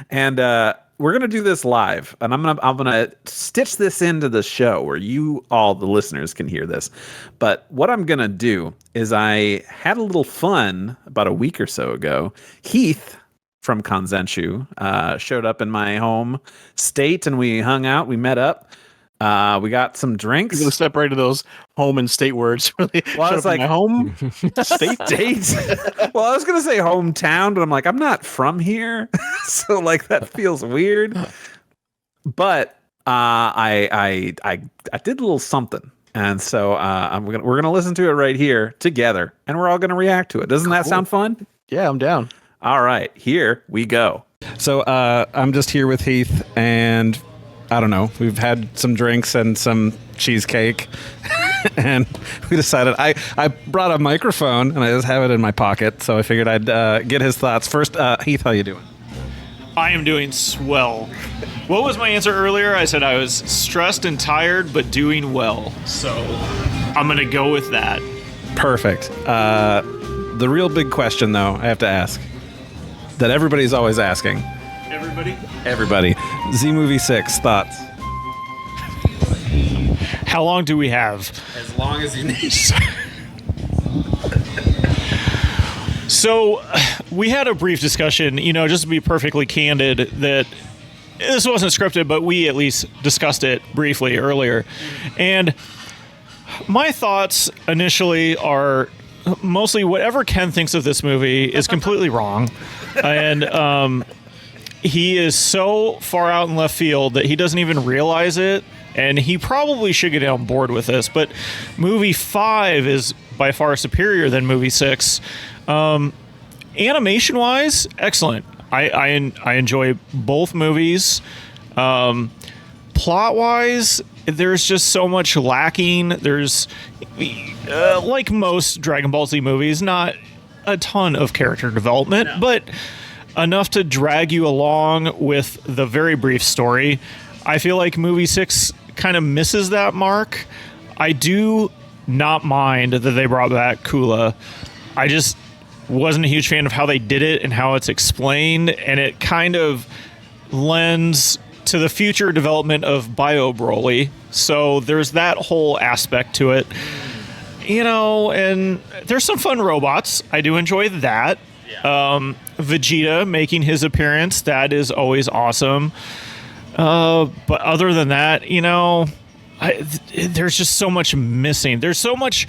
And we're gonna do this live, and I'm gonna stitch this into the show where you all the listeners can hear this. But what I'm gonna do is I had a little fun about a week or so ago. Heath from Kanzenshuu showed up in my home state, and we hung out. We met up. We got some drinks. You're gonna separate those home and state words. Really? Well, I was like, my home state. Well, I was gonna say hometown, but I'm like, I'm not from here, so like that feels weird. But I did a little something, and so we're gonna listen to it right here together, and we're all gonna react to it. Doesn't that sound fun? Yeah, I'm down. All right, here we go. So I'm just here with Heath, and I don't know. We've had some drinks and some cheesecake, and we decided I brought a microphone, and I just have it in my pocket, so I figured I'd get his thoughts. First, Heath, how you doing? I am doing swell. What was my answer earlier? I said I was stressed and tired, but doing well. So I'm going to go with that. Perfect. The real big question, though, I have to ask, that everybody's always asking. Everybody. Z-Movie 6, thoughts? How long do we have? As long as you need. So we had a brief discussion, just to be perfectly candid, that this wasn't scripted, but we at least discussed it briefly earlier. And my thoughts initially are mostly whatever Ken thinks of this movie is completely wrong. And he is so far out in left field that he doesn't even realize it. And he probably should get on board with this. But movie 5 is by far superior than movie 6. Animation-wise, excellent. I enjoy both movies. Plot-wise, there's just so much lacking. There's, like most Dragon Ball Z movies, not a ton of character development, but enough to drag you along with the very brief story. I feel like movie 6 kind of misses that mark. I do not mind that they brought back Kula. I just wasn't a huge fan of how they did it and how it's explained, and it kind of lends to the future development of Bio Broly. So there's that whole aspect to it. And there's some fun robots. I do enjoy that. Vegeta making his appearance, that is always awesome. But other than that, there's just so much missing. There's so much.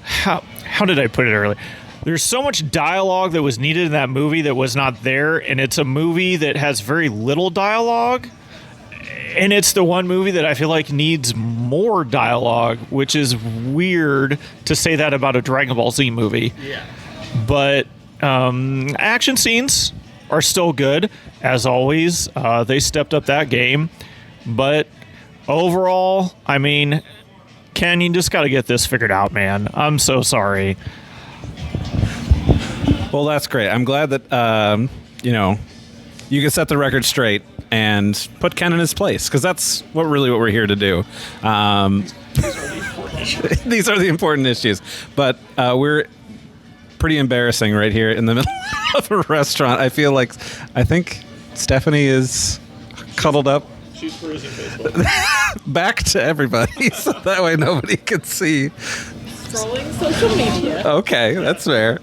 How did I put it earlier? There's so much dialogue that was needed in that movie that was not there, and it's a movie that has very little dialogue. And it's the one movie that I feel like needs more dialogue, which is weird to say that about a Dragon Ball Z movie. Yeah. But action scenes are still good, as always. They stepped up that game. But overall, I mean, Ken, you just got to get this figured out, man. I'm so sorry. Well, that's great. I'm glad that, you can set the record straight and put Ken in his place, because that's what we're here to do. These are the important issues. But we're pretty embarrassing right here in the middle of a restaurant. I think Stephanie is cuddled up. She's perusing Facebook. Back to everybody, so that way nobody can see. Scrolling social media. Okay, that's fair.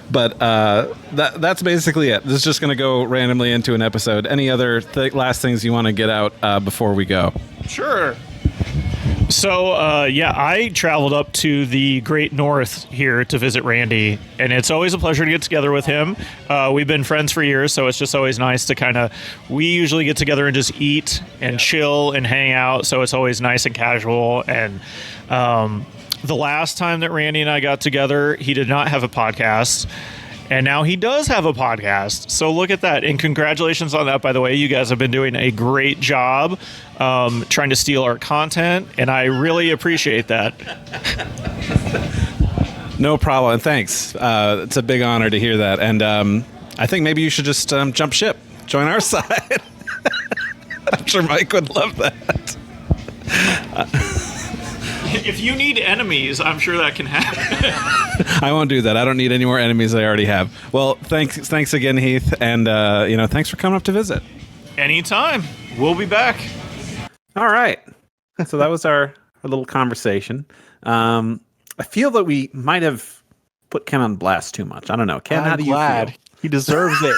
But that's basically it. This is just going to go randomly into an episode. Any other last things you want to get out before we go? Sure. So, I traveled up to the Great North here to visit Randy, and it's always a pleasure to get together with him. We've been friends for years, so it's just always nice to we usually get together and just eat and chill and hang out, so it's always nice and casual. And the last time that Randy and I got together, he did not have a podcast. And now he does have a podcast. So look at that. And congratulations on that, by the way. You guys have been doing a great job trying to steal our content. And I really appreciate that. No problem. And thanks. It's a big honor to hear that. And I think maybe you should just jump ship. Join our side. I'm sure Mike would love that. If you need enemies, I'm sure that can happen. I won't do that. I don't need any more enemies than I already have. Well, thanks again, Heath, and thanks for coming up to visit. Anytime. We'll be back. All right. So that was our little conversation. I feel that we might have put Ken on blast too much. I don't know. Ken, how do you feel? He deserves it.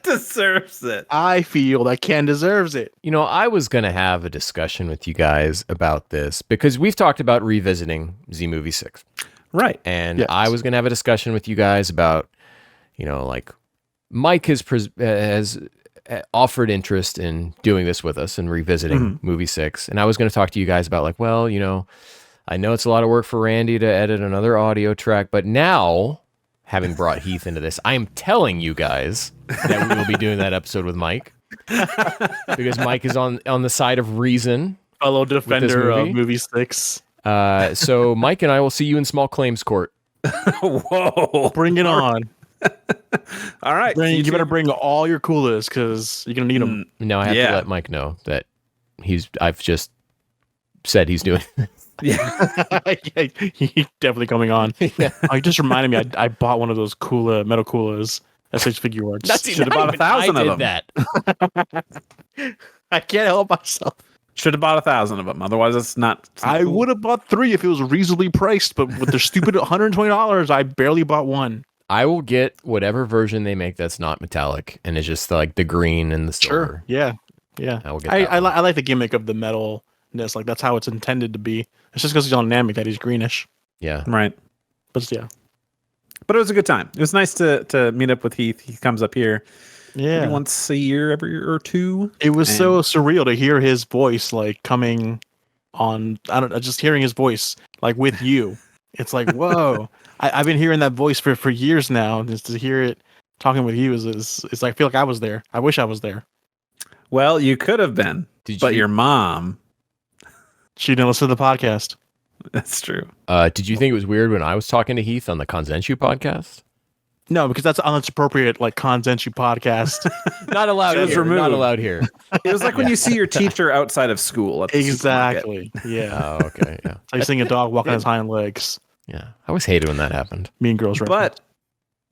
Deserves it. I feel that Ken deserves it. I was going to have a discussion with you guys about this because we've talked about revisiting Z Movie 6. Right. And yes. I was going to have a discussion with you guys about, Mike has offered interest in doing this with us and revisiting Movie 6. And I was going to talk to you guys about I know it's a lot of work for Randy to edit another audio track, but now, having brought Heath into this, I am telling you guys that we will be doing that episode with Mike because Mike is on the side of reason. Fellow defender of Movie 6. So Mike and I will see you in small claims court. Whoa. Bring it on. All right. You better bring all your coolers because you're going to need them. No, I have to let Mike know that I've just said he's doing it. Yeah. He's definitely coming on. Yeah. Oh, you just reminded me, I bought one of those metal coolers. SH Figure Arts. Should have bought 1,000 of them. That. I can't help myself. Should have bought 1,000 of them. Otherwise, it's not I cool. would have bought 3 if it was reasonably priced, but with their stupid $120, I barely bought 1. I will get whatever version they make that's not metallic and it's just the green and the silver. Sure. Yeah. I will get I like the gimmick of the metalness. That's how it's intended to be. It's just because he's on Namek that he's greenish. Yeah. Right. But yeah. But it was a good time. It was nice to meet up with Heath. He comes up here maybe once a year, every year or two. It was so surreal to hear his voice coming on. I don't know, just hearing his voice with you. It's whoa. I've been hearing that voice for years now. Just to hear it talking with you is I feel like I was there. I wish I was there. Well, you could have been, but your mom. She didn't listen to the podcast. That's true. Did you think it was weird when I was talking to Heath on the Kanzenshuu podcast? No, because that's an inappropriate Kanzenshuu podcast. Not allowed here. Not allowed here. It was like when you see your teacher outside of school. At the Exactly. Yeah. Oh, okay. Yeah. I seeing a dog walking on his hind legs. Yeah. I always hated when that happened. Mean Girls reference. But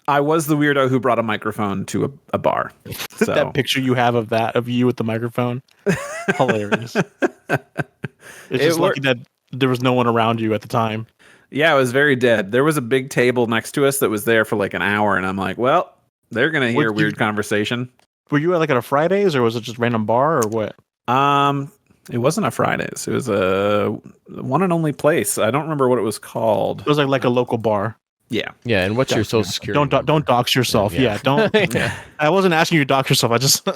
I was the weirdo who brought a microphone to a bar. So. That picture you have of you with the microphone. Hilarious. It's just lucky that there was no one around you at the time. Yeah, it was very dead. There was a big table next to us that was there for an hour, and I'm like, well, they're gonna hear weird conversation. Were you at a Fridays or was it just random bar or what? It wasn't a Fridays. It was a one and only place. I don't remember what it was called. It was like a local bar. Yeah. Yeah, and what's your social security? Don't dox yourself. Yeah, don't. Yeah. I wasn't asking you to dox yourself. I just.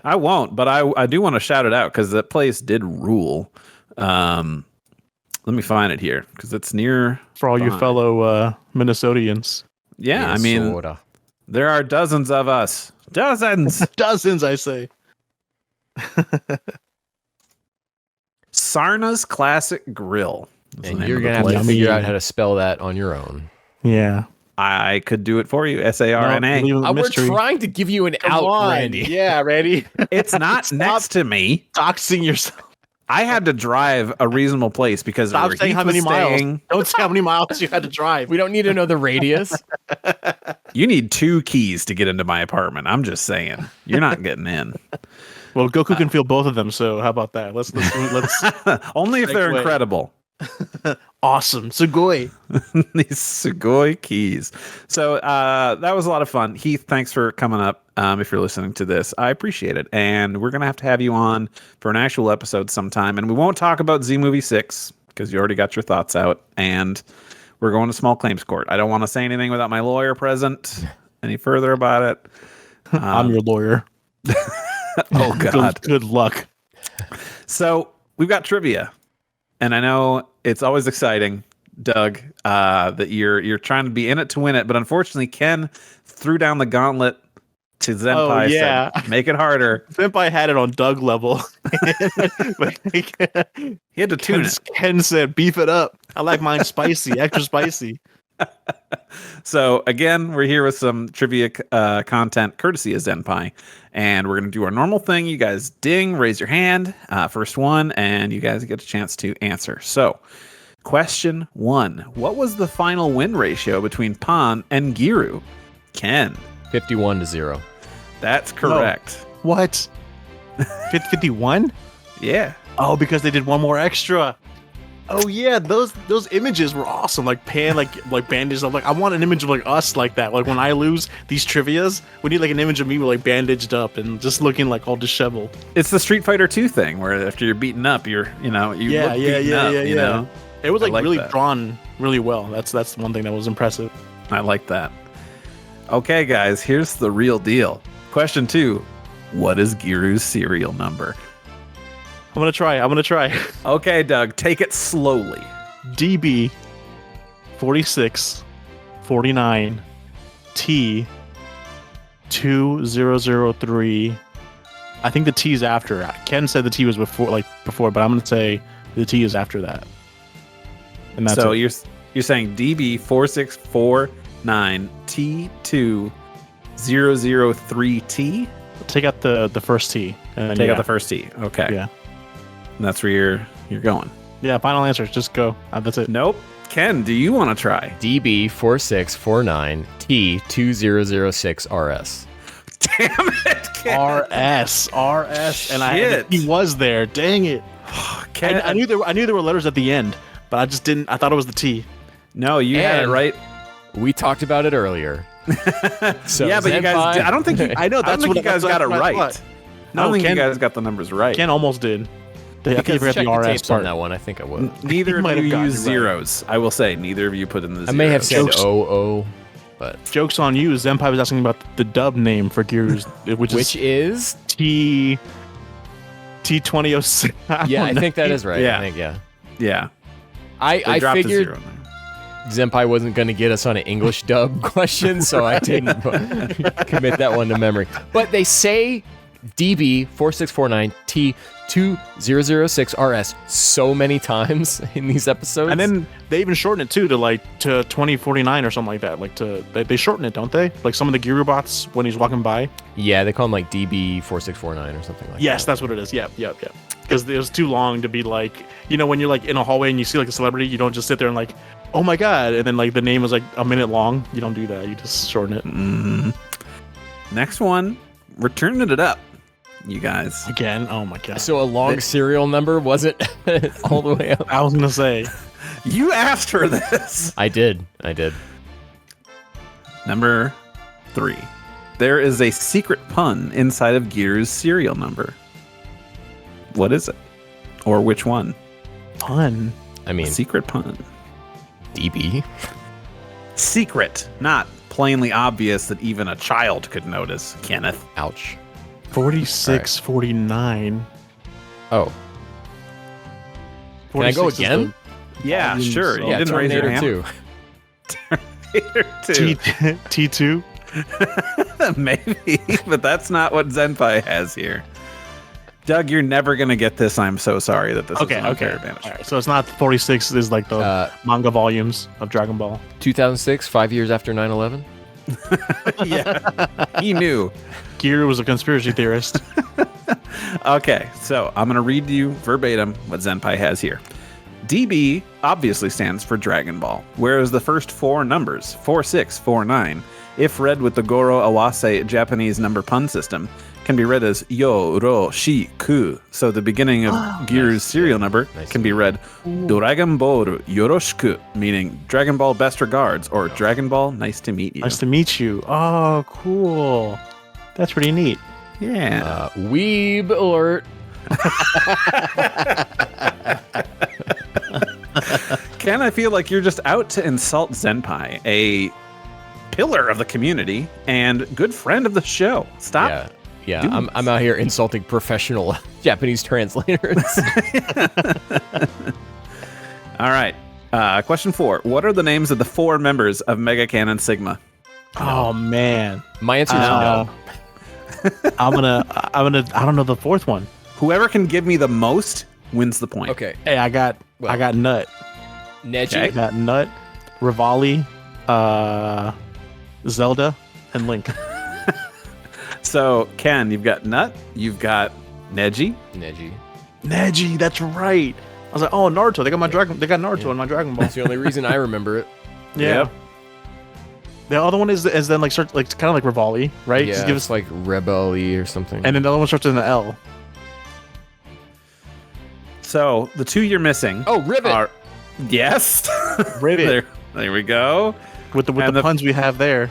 I won't, but I do want to shout it out because that place did rule. Let me find it here because it's near. For all you fellow Minnesotians. Yeah, I mean, Minnesota. there are dozens of us. Dozens. Dozens, I say. Sarna's Classic Grill. That's the And name you're of the gonna have to place. figure out how to spell that on your own. Yeah. I could do it for you. SARNA. We're trying to give you an Come out, on. Randy. Yeah, Randy. It's not next to me. Doxing yourself. I had to drive a reasonable place because Stop where saying Heath how many was staying, miles. Don't say how many miles you had to drive. We don't need to know the radius. You need 2 keys to get into my apartment. I'm just saying. You're not getting in. Well, Goku can feel both of them, so how about that? Let's Only if they're Segue. incredible. awesome. Sugoi. These Sugoi keys. So that was a lot of fun. Heath, thanks for coming up. If you're listening to this, I appreciate it. And we're going to have you on for an actual episode sometime. And we won't talk about Z Movie 6 because you already got your thoughts out. And we're going to small claims court. I don't want to say anything without my lawyer present any further about it. I'm your lawyer. Oh, God. Good luck. So we've got trivia. And I know it's always exciting, Doug, that you're trying to be in it to win it. But unfortunately, Ken threw down the gauntlet to Zenpai. Oh, yeah. Said, make it harder. Senpai had it on Doug level. But He had to tune it. Ken said, beef it up. I like mine spicy, extra spicy. So again, we're here with some trivia content courtesy of Zenpai, and we're going to do our normal thing. You guys ding, raise your hand, first one, and you guys get a chance to answer. So question 1, what was the final win ratio between Pan and Giru? Ken. 51-0. That's correct. What? 51? Yeah. Oh, because they did one more extra. Oh yeah, those images were awesome. Like Pan, like bandaged up. Like I want an image of like us like that. Like when I lose these trivias, we need like an image of me like bandaged up and just looking like all disheveled. It's the Street Fighter 2 thing where after you're beaten up, you look beaten up, you know? It was like really that. drawn really well. That's one thing that was impressive. I like that. Okay, guys, here's the real deal. Question 2, what is Giru's serial number? I'm gonna try. Okay, Doug, take it slowly. DB 4649 T 2003. I think the T is after. Ken said the T was before, but I'm gonna say the T is after that. And that's so it. you're saying DB 4649 T2003T? Take out the first T. And then, Take out the first T. Okay. Yeah. And that's where you're going. Yeah. Final answer. Just go. That's it. Nope. Ken, do you want to try? DB4649 T2006RS. Damn it, Ken. RS. And he was there. Dang it. Ken, I knew there were letters at the end, but I just didn't. I thought it was the T. No, you had it And- right. We talked about it earlier. So Yeah, but you guys, I don't think you, I know, I don't that's think what- you guys that's got it what I right. thought. I don't think Ken- you guys got the numbers right. Ken almost did. I think you Because forgot check the the RS tapes on part. that one. I think I would. Neither of might you have gotten used it right. zeros. I will say, neither of you put in the zeros. I may have said Jokes. 00, but Joke's on you. Zenpai was asking about the dub name for Gears, which is is T2006. yeah, I think that is right. Yeah. I think Yeah. I They dropped a figured zero in there. Zenpai wasn't going to get us on an English dub question, so I didn't commit that one to memory. But they say DB4649 T2006RS so many times in these episodes. And then they even shorten it too to 2049 or something like that. They shorten it, don't they? Like some of the Giru bots when he's walking by. yeah, they call him like DB4649 or something like Yes, that. that's what it is. Yep. Because it was too long to be like, when you're like in a hallway and you see like a celebrity, you don't just sit there and like, oh my god, and then like the name is like a minute long. You don't do that. You just shorten it. Mm-hmm. Next one, we're turning it up, you guys. Again, oh my god. So a long serial number was it all the way up? I was gonna say, You asked for this. I did. Number 3. There is a secret pun inside of Gear's serial number. What is it? Or which one? Pun. I mean, Secret pun. DB. Secret, not plainly obvious that even a child could notice, Kenneth. Ouch. 46, 49. Oh. Can I go 46 is again? Yeah, volumes sure. of- You Yeah, didn't raise your Terminator hand. 2. Terminator 2. T2. Maybe, but that's not what Zenpai has here. Doug, you're never going to get this. I'm so sorry that this is Okay, an okay. unfair advantage. All right, so it's not 46 is like the manga volumes of Dragon Ball. 2006, 5 years after 9/11. Yeah, he knew. Gear was a conspiracy theorist. Okay, so I'm going to read you verbatim what Zenpai has here. DB obviously stands for Dragon Ball, whereas the first four numbers, 46, 49, if read with the Goro Awase Japanese number pun system, can be read as Yo, Ro, Shi, Ku. So the beginning of Gear's serial number can be read Dragon Ball Yoroshiku, meaning Dragon Ball best regards, or Dragon Ball nice to meet you. Nice to meet you. Oh, cool. That's pretty neat. Yeah. Weeb alert. Ken, I feel like you're just out to insult Zenpai, a pillar of the community and good friend of the show. Stop. Yeah, doing I'm out here insulting professional Japanese translators. All right. Question 4. What are the names of the 4 members of Mega Canon Sigma? Oh, man. My answer is no. I don't know the fourth one. Whoever can give me the most wins the point. Okay. Hey, I got Nut. Neji. I got Nut, Rivali, Zelda, and Link. So, Ken, you've got Nut, you've got Neji. Neji, that's right. I was like, oh, Naruto. They got Naruto in my Dragon Ball. That's the only reason I remember it. Yeah. Yep. The other one is then like kind of like Rivali, right? Yeah, Just give it's us, like Rebel-y or something. and then the other one starts with an L. So, the 2 you're missing. Oh, Rivet. Are, yes. Rivet. there we go. With the puns we have there.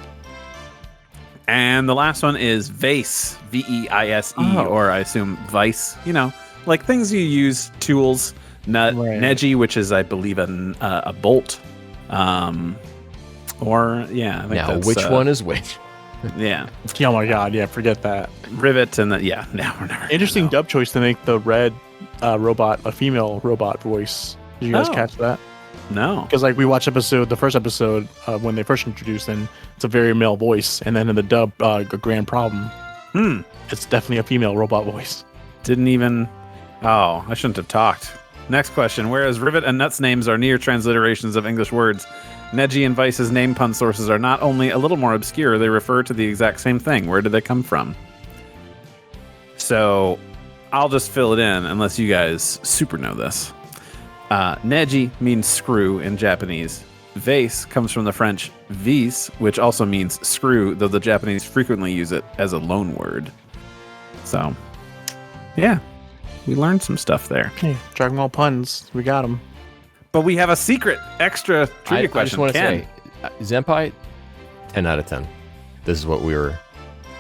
And the last one is Vase, Veise, Oh. or I assume Vice. You know, like things you use, tools. Nut, Right. Neji, which is, I believe, a bolt. Or, yeah. I think Now, that's, which one is which? Yeah. Oh my god, yeah, forget that. Rivet and yeah. Now we're never. Interesting dub choice to make the red robot a female robot voice. Did you guys Oh. catch that? No. Because like we watched the first episode when they first introduced, and it's a very male voice, and then in the dub, a Grand Problem, it's definitely a female robot voice. Didn't even. Oh, I shouldn't have talked. Next question. Whereas Rivet and Nut's names are near transliterations of English words, Neji and Vice's name pun sources are not only a little more obscure, they refer to the exact same thing. Where did they come from? So, I'll just fill it in unless you guys super know this. Neji means screw in Japanese. Vase comes from the French vis, which also means screw, though the Japanese frequently use it as a loan word. So, yeah, we learned some stuff there. Hey, Dragon Ball puns, we got them. But we have a secret extra trivia I just question. want to Ken. say, Zenpai, 10 out of 10. This is what we were.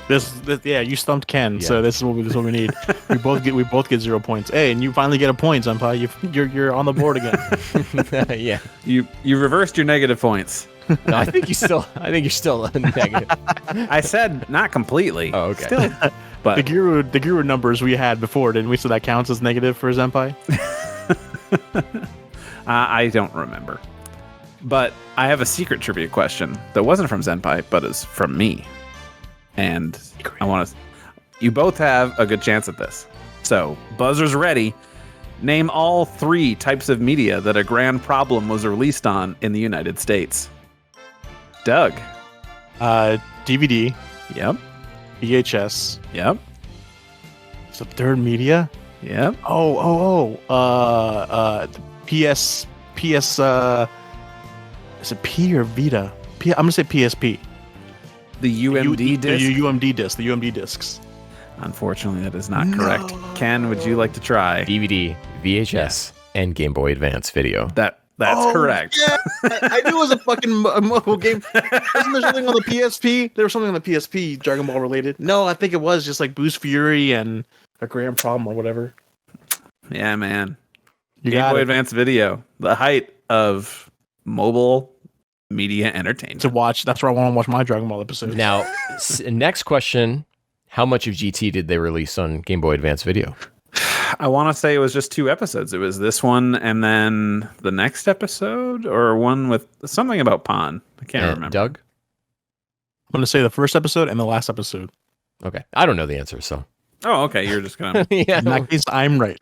This yeah, you stumped Ken, Yeah. so this is what we need. we both get 0 points. Hey, and you finally get a point, Senpai. You're on the board again. Yeah. You reversed your negative points. No, I think you're still negative. I said not completely. Oh, okay. Still, but the Guru numbers we had before, didn't we? So that counts as negative for Senpai. I don't remember. But I have a secret trivia question that wasn't from Zenpai, but is from me. And I want to. You both have a good chance at this. So, buzzers ready. Name all 3 types of media that a Grand Problem was released on in the United States. Doug. DVD, Yep. VHS. Yep. It's a third media. Yep. PS. Is it P or Vita? I'm gonna say PSP. The UMD disc. The UMD disc. The UMD discs. Unfortunately, that is not correct. Ken, would you like to try? DVD, VHS, and Game Boy Advance video. That's correct. Yeah, I knew it was a fucking mobile game. Wasn't there something on the PSP? There was something on the PSP, Dragon Ball related. No, I think it was just like Boost Fury and a Grand Problem or whatever. Yeah, man. You Game got Boy it. Advance Video, the height of mobile media entertainment. To watch. That's where I want to watch my Dragon Ball episode. Now, next question. How much of GT did they release on Game Boy Advance Video? I want to say it was just 2 episodes. It was this one and then the next episode, or one with something about Pon. I can't remember. Doug? I'm going to say the first episode and the last episode. Okay. I don't know the answer, so. Oh, okay. You're just going to... Yeah. In that case, I'm right.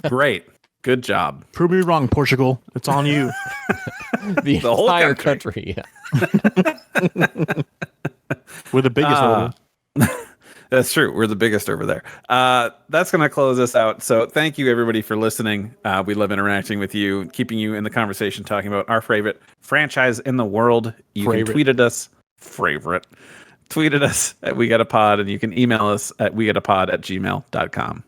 Great. Good job. Prove me wrong, Portugal. It's on you. The whole entire country. Yeah. We're the biggest over. That's true. We're the biggest over there. That's going to close us out. So thank you, everybody, for listening. We love interacting with you, keeping you in the conversation, talking about our favorite franchise in the world. You can tweet at us. Tweeted us at We Got a Pod, and you can email us at wegottapod@gmail.com.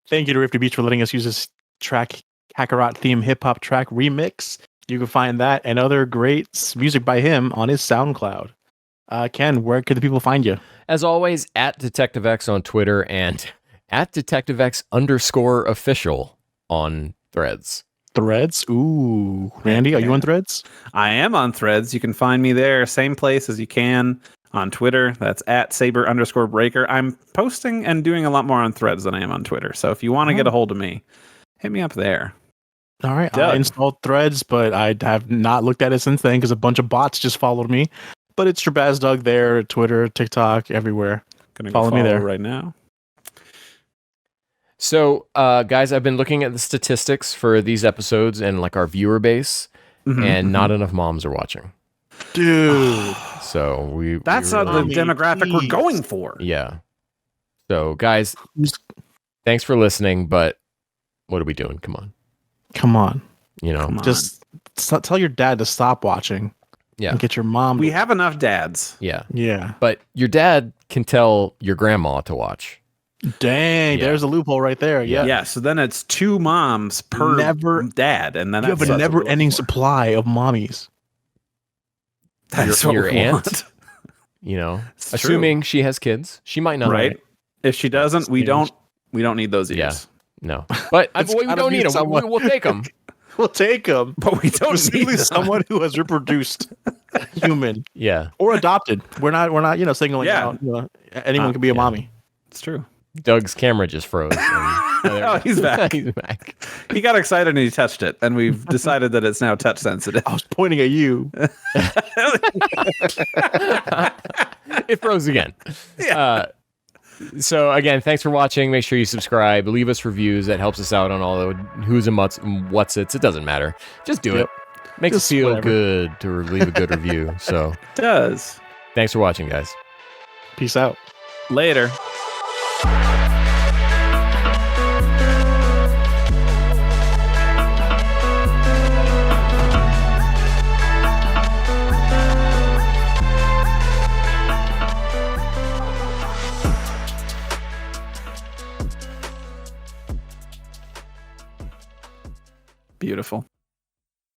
Thank you to Rifti Beach for letting us use this track, Kakarot theme hip hop track remix. You can find that and other great music by him on his SoundCloud. Ken, where could the people find you? As always, at Detective X on Twitter and at Detective X_official on Threads. Threads? Ooh. Randy, are you on Threads? I am on Threads. You can find me there, same place as you can on Twitter. That's at Saber_Breaker. I'm posting and doing a lot more on Threads than I am on Twitter. So if you want to get a hold of me, hit me up there. All right. Doug. I installed Threads, but I have not looked at it since then because a bunch of bots just followed me. But it's Trebaz Doug there, Twitter, TikTok, everywhere. Gonna Follow me there right now. So, guys, I've been looking at the statistics for these episodes and like our viewer base, and not enough moms are watching. Dude. So that's we not really, the demographic we're going for. Yeah. So, guys, thanks for listening, but what are we doing? Come on. Come on. You know, just tell your dad to stop watching. Yeah. And get your mom. We have enough dads. Yeah. Yeah. But your dad can tell your grandma to watch. Dang, there's a loophole right there. Yeah. Yeah. So then it's 2 moms per dad, and then you have a never-ending supply of mommies. That's your aunt. Want. You know, It's assuming she has kids, she might not. Right. If she doesn't, we don't need those ears. Yeah. No. But we don't need them. We'll take them. We'll take them. But we don't need them. Someone who has reproduced human. Yeah. Or adopted. We're not, singling out. Anyone can be a mommy. It's true. Doug's camera just froze. Oh, he's back. He's back. He got excited and he touched it, and we've decided that it's now touch sensitive. I was pointing at you. It froze again. Yeah. So again, thanks for watching. Make sure you subscribe. Leave us reviews. That helps us out on all the who's and what's it's. It doesn't matter. Just do it. Makes us feel good to leave a good review. So It does. Thanks for watching, guys. Peace out. Later.